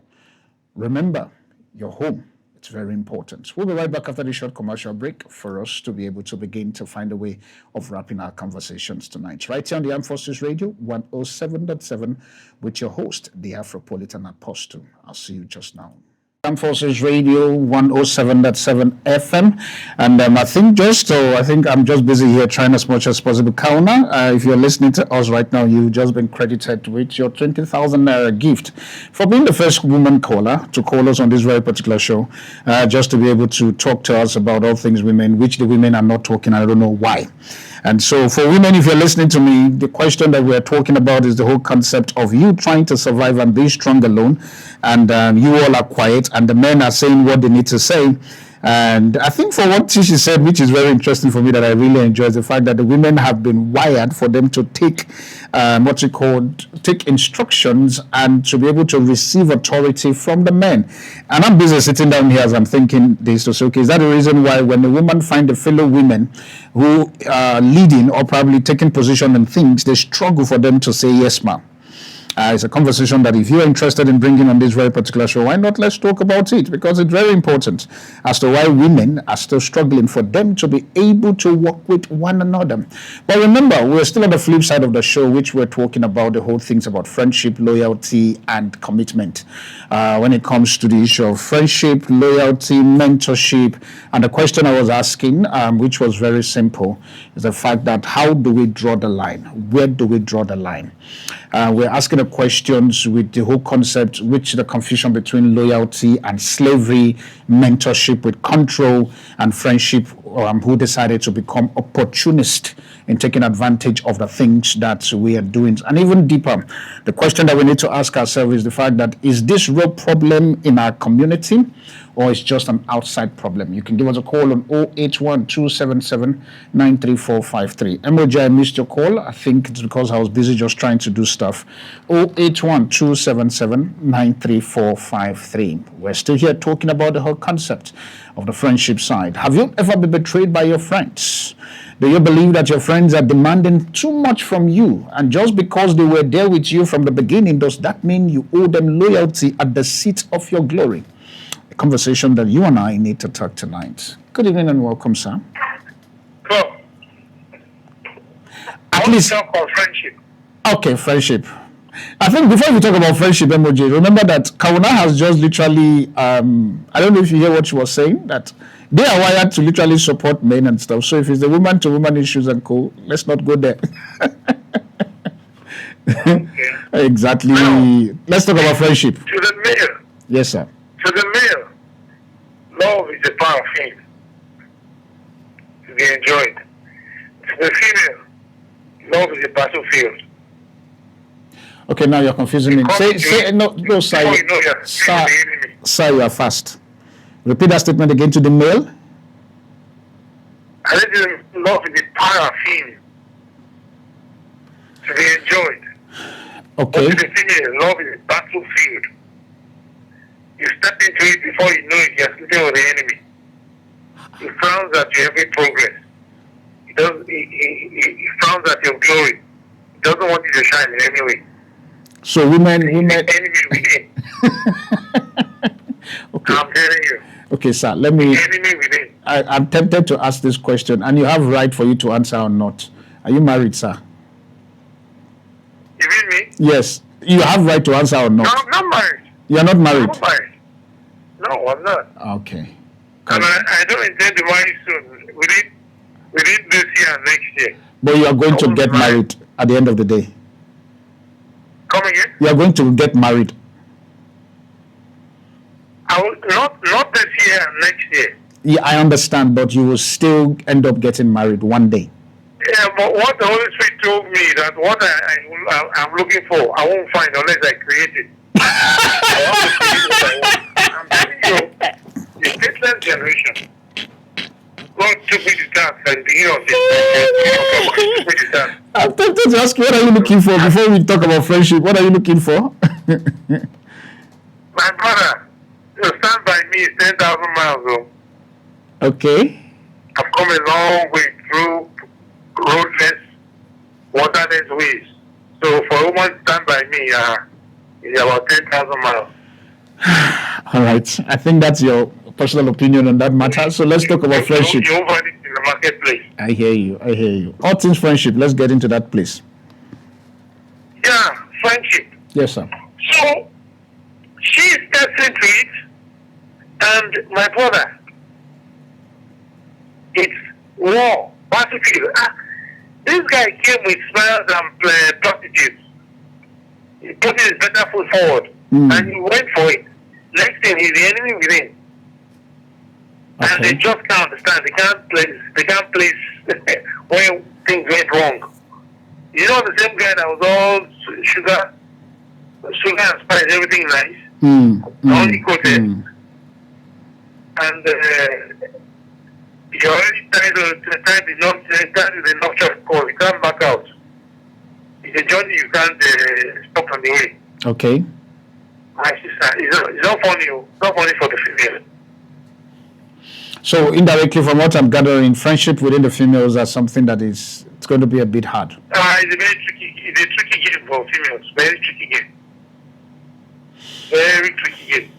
Remember, your home, it's very important. We'll be right back after this short commercial break for us to be able to begin to find a way of wrapping our conversations tonight. Right here on the Armed Forces Radio 107.7 with your host, the Afropolitan Apostle. I'll see you just now. Armed Forces Radio 107.7 FM, and I think I'm just busy here trying as much as possible. Kauna, if you're listening to us right now, you've just been credited with your 20,000 naira gift for being the first woman caller to call us on this very particular show, just to be able to talk to us about all things women, which the women are not talking. I don't know why. And so for women, if you're listening to me, the question that we're talking about is the whole concept of you trying to survive and be strong alone, and you all are quiet, and the men are saying what they need to say. And I think for what she said, which is very interesting for me, that I really enjoy, is the fact that the women have been wired for them to take take instructions and to be able to receive authority from the men. And I'm busy sitting down here as I'm thinking this to say, okay, is that the reason why when a woman finds a fellow women who are leading or probably taking position in things, they struggle for them to say yes, ma'am? It's a conversation that if you're interested in bringing on this very particular show, why not let's talk about it, because it's very important as to why women are still struggling for them to be able to work with one another. But remember, we're still on the flip side of the show, which we're talking about the whole things about friendship, loyalty, and commitment. When it comes to the issue of friendship, loyalty, mentorship, and the question I was asking, which was very simple, is the fact that how do we draw the line? Where do we draw the line? We're asking the questions with the whole concept, which the confusion between loyalty and slavery, mentorship with control, and friendship, who decided to become opportunist in taking advantage of the things that we are doing. And even deeper, the question that we need to ask ourselves is the fact that, is this real problem in our community, or is just an outside problem? You can give us a call on 081-277-93453. Emoji, I missed your call. I think it's because I was busy just trying to do stuff. 081-277-93453. We're still here talking about the whole concept of the friendship side. Have you ever been betrayed by your friends? Do you believe that your friends are demanding too much from you, and just because they were there with you from the beginning, does that mean you owe them loyalty at the seat of your glory? A conversation that you and I need to talk tonight. Good evening and welcome, sir. Bro, At least talk about friendship. Okay, friendship. I think before we talk about friendship, emoji, remember that Kauna has just literally, I don't know if you hear what she was saying, that they are wired to literally support men and stuff. So if it's the woman to woman issues and co, let's not go there. Okay. Exactly. Now, let's talk about friendship. To the male, Yes, sir. to the male, love is a power thing to be enjoyed. To the female, love is a battlefield. Okay, now you're confusing me. Say, no, sir. Before you know you're Sir, the enemy. sir, you are fast. Repeat that statement again to the male. I think love is a power thing to be enjoyed. Okay. But to the female, love is a battlefield. You step into it before you know it, you're sleeping with the enemy. He frowns at your every progress. He frowns at your glory. He doesn't want you to shine in any way. So women. Enemy within. Okay. I'm telling you. Okay, sir. Let me. Enemy within. I'm tempted to ask this question, and you have right for you to answer or not. Are you married, sir? You mean me? Yes. You have right to answer or No, not. I'm not married. You are not I'm married. not married. No, I'm not. Okay. And I don't intend to marry soon. Within this year and next year. But you are going to I won't get marry. married at the end of the day. Come again? You are going to get married. I will not this year, next year. Yeah, I understand, but you will still end up getting married one day. Yeah, but what the Holy Spirit told me that what I'm looking for, I won't find unless I create it. I want to create what I want. I'm telling you, the faithless generation. God took me to task and the year of this. Took me to task. I'm tempted to ask you, what are you looking for before we talk about friendship? What are you looking for? My brother, to stand by me is 10,000 miles though. Okay. I've come a long way through roadless, waterless ways. So for a woman to stand by me, it's about 10,000 miles. All right. I think that's your personal opinion on that matter. So let's talk about friendship. You find it in the marketplace. I hear you. All things friendship. Let's get into that, please. Yeah, friendship. Yes, sir. So she steps into it, and my brother, it's war, battlefield. This guy came with smiles and prostitutes. He put his better foot forward, and he went for it. Next thing, he's the enemy within. Okay. And they just can't understand. They can't place when things went wrong. You know, the same guy that was all sugar and spice, everything nice. Only coated. And he already tied the nocture call. He can't back out. It's a journey you can't stop on the way. Okay. My sister, it's not funny. It's not funny for the female. So indirectly, from what I'm gathering, friendship within the females are something that it's going to be a bit hard. It's a tricky game for females. Very tricky game. Very tricky game.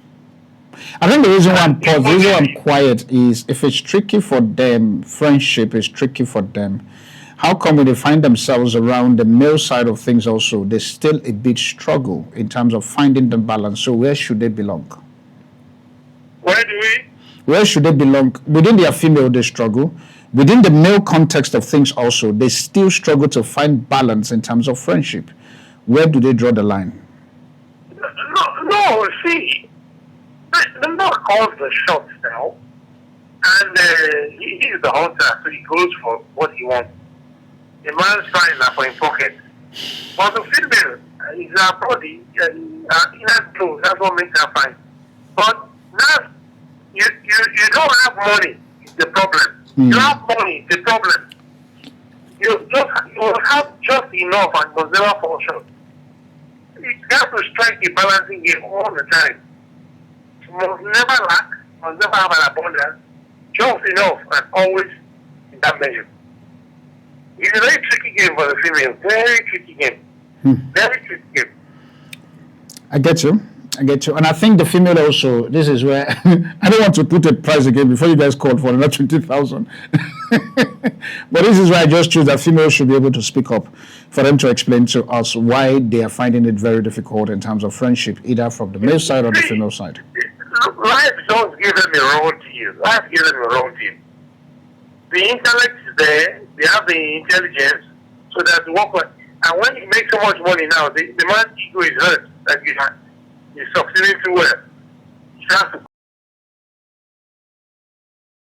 I think the reason why I'm quiet is if it's tricky for them, friendship is tricky for them. How come when they find themselves around the male side of things also, there's still a big struggle in terms of finding the balance? So where should they belong? Where should they belong? Within their female, they struggle. Within the male context of things also, they still struggle to find balance in terms of friendship. Where do they draw the line? No, see, the man calls the shots now, and he's the hunter, so he goes for what he wants. The man's trying for his pocket. But the female is her body, inner clothes, that's what makes her fine. But now, you don't have money, it's the problem. You have money, it's the problem. You have just enough and must never fall short. You have to strike a balancing game all the time. You must never lack, must never have an abundance, just enough and always in that measure. It's a very tricky game for the female. Very tricky game. Very tricky game. I get you. And I think the female also, this is where, I don't want to put a price again before you guys called for another 20,000. But this is why I just choose that females should be able to speak up for them to explain to us why they are finding it very difficult in terms of friendship, either from the male side or the female side. Life don't give them a role to you. Life gives them a role to you. The intellect is there, they have the intelligence, so that they work on. And when you make so much money now, the man's ego is hurt that you're succeeding too well. You have to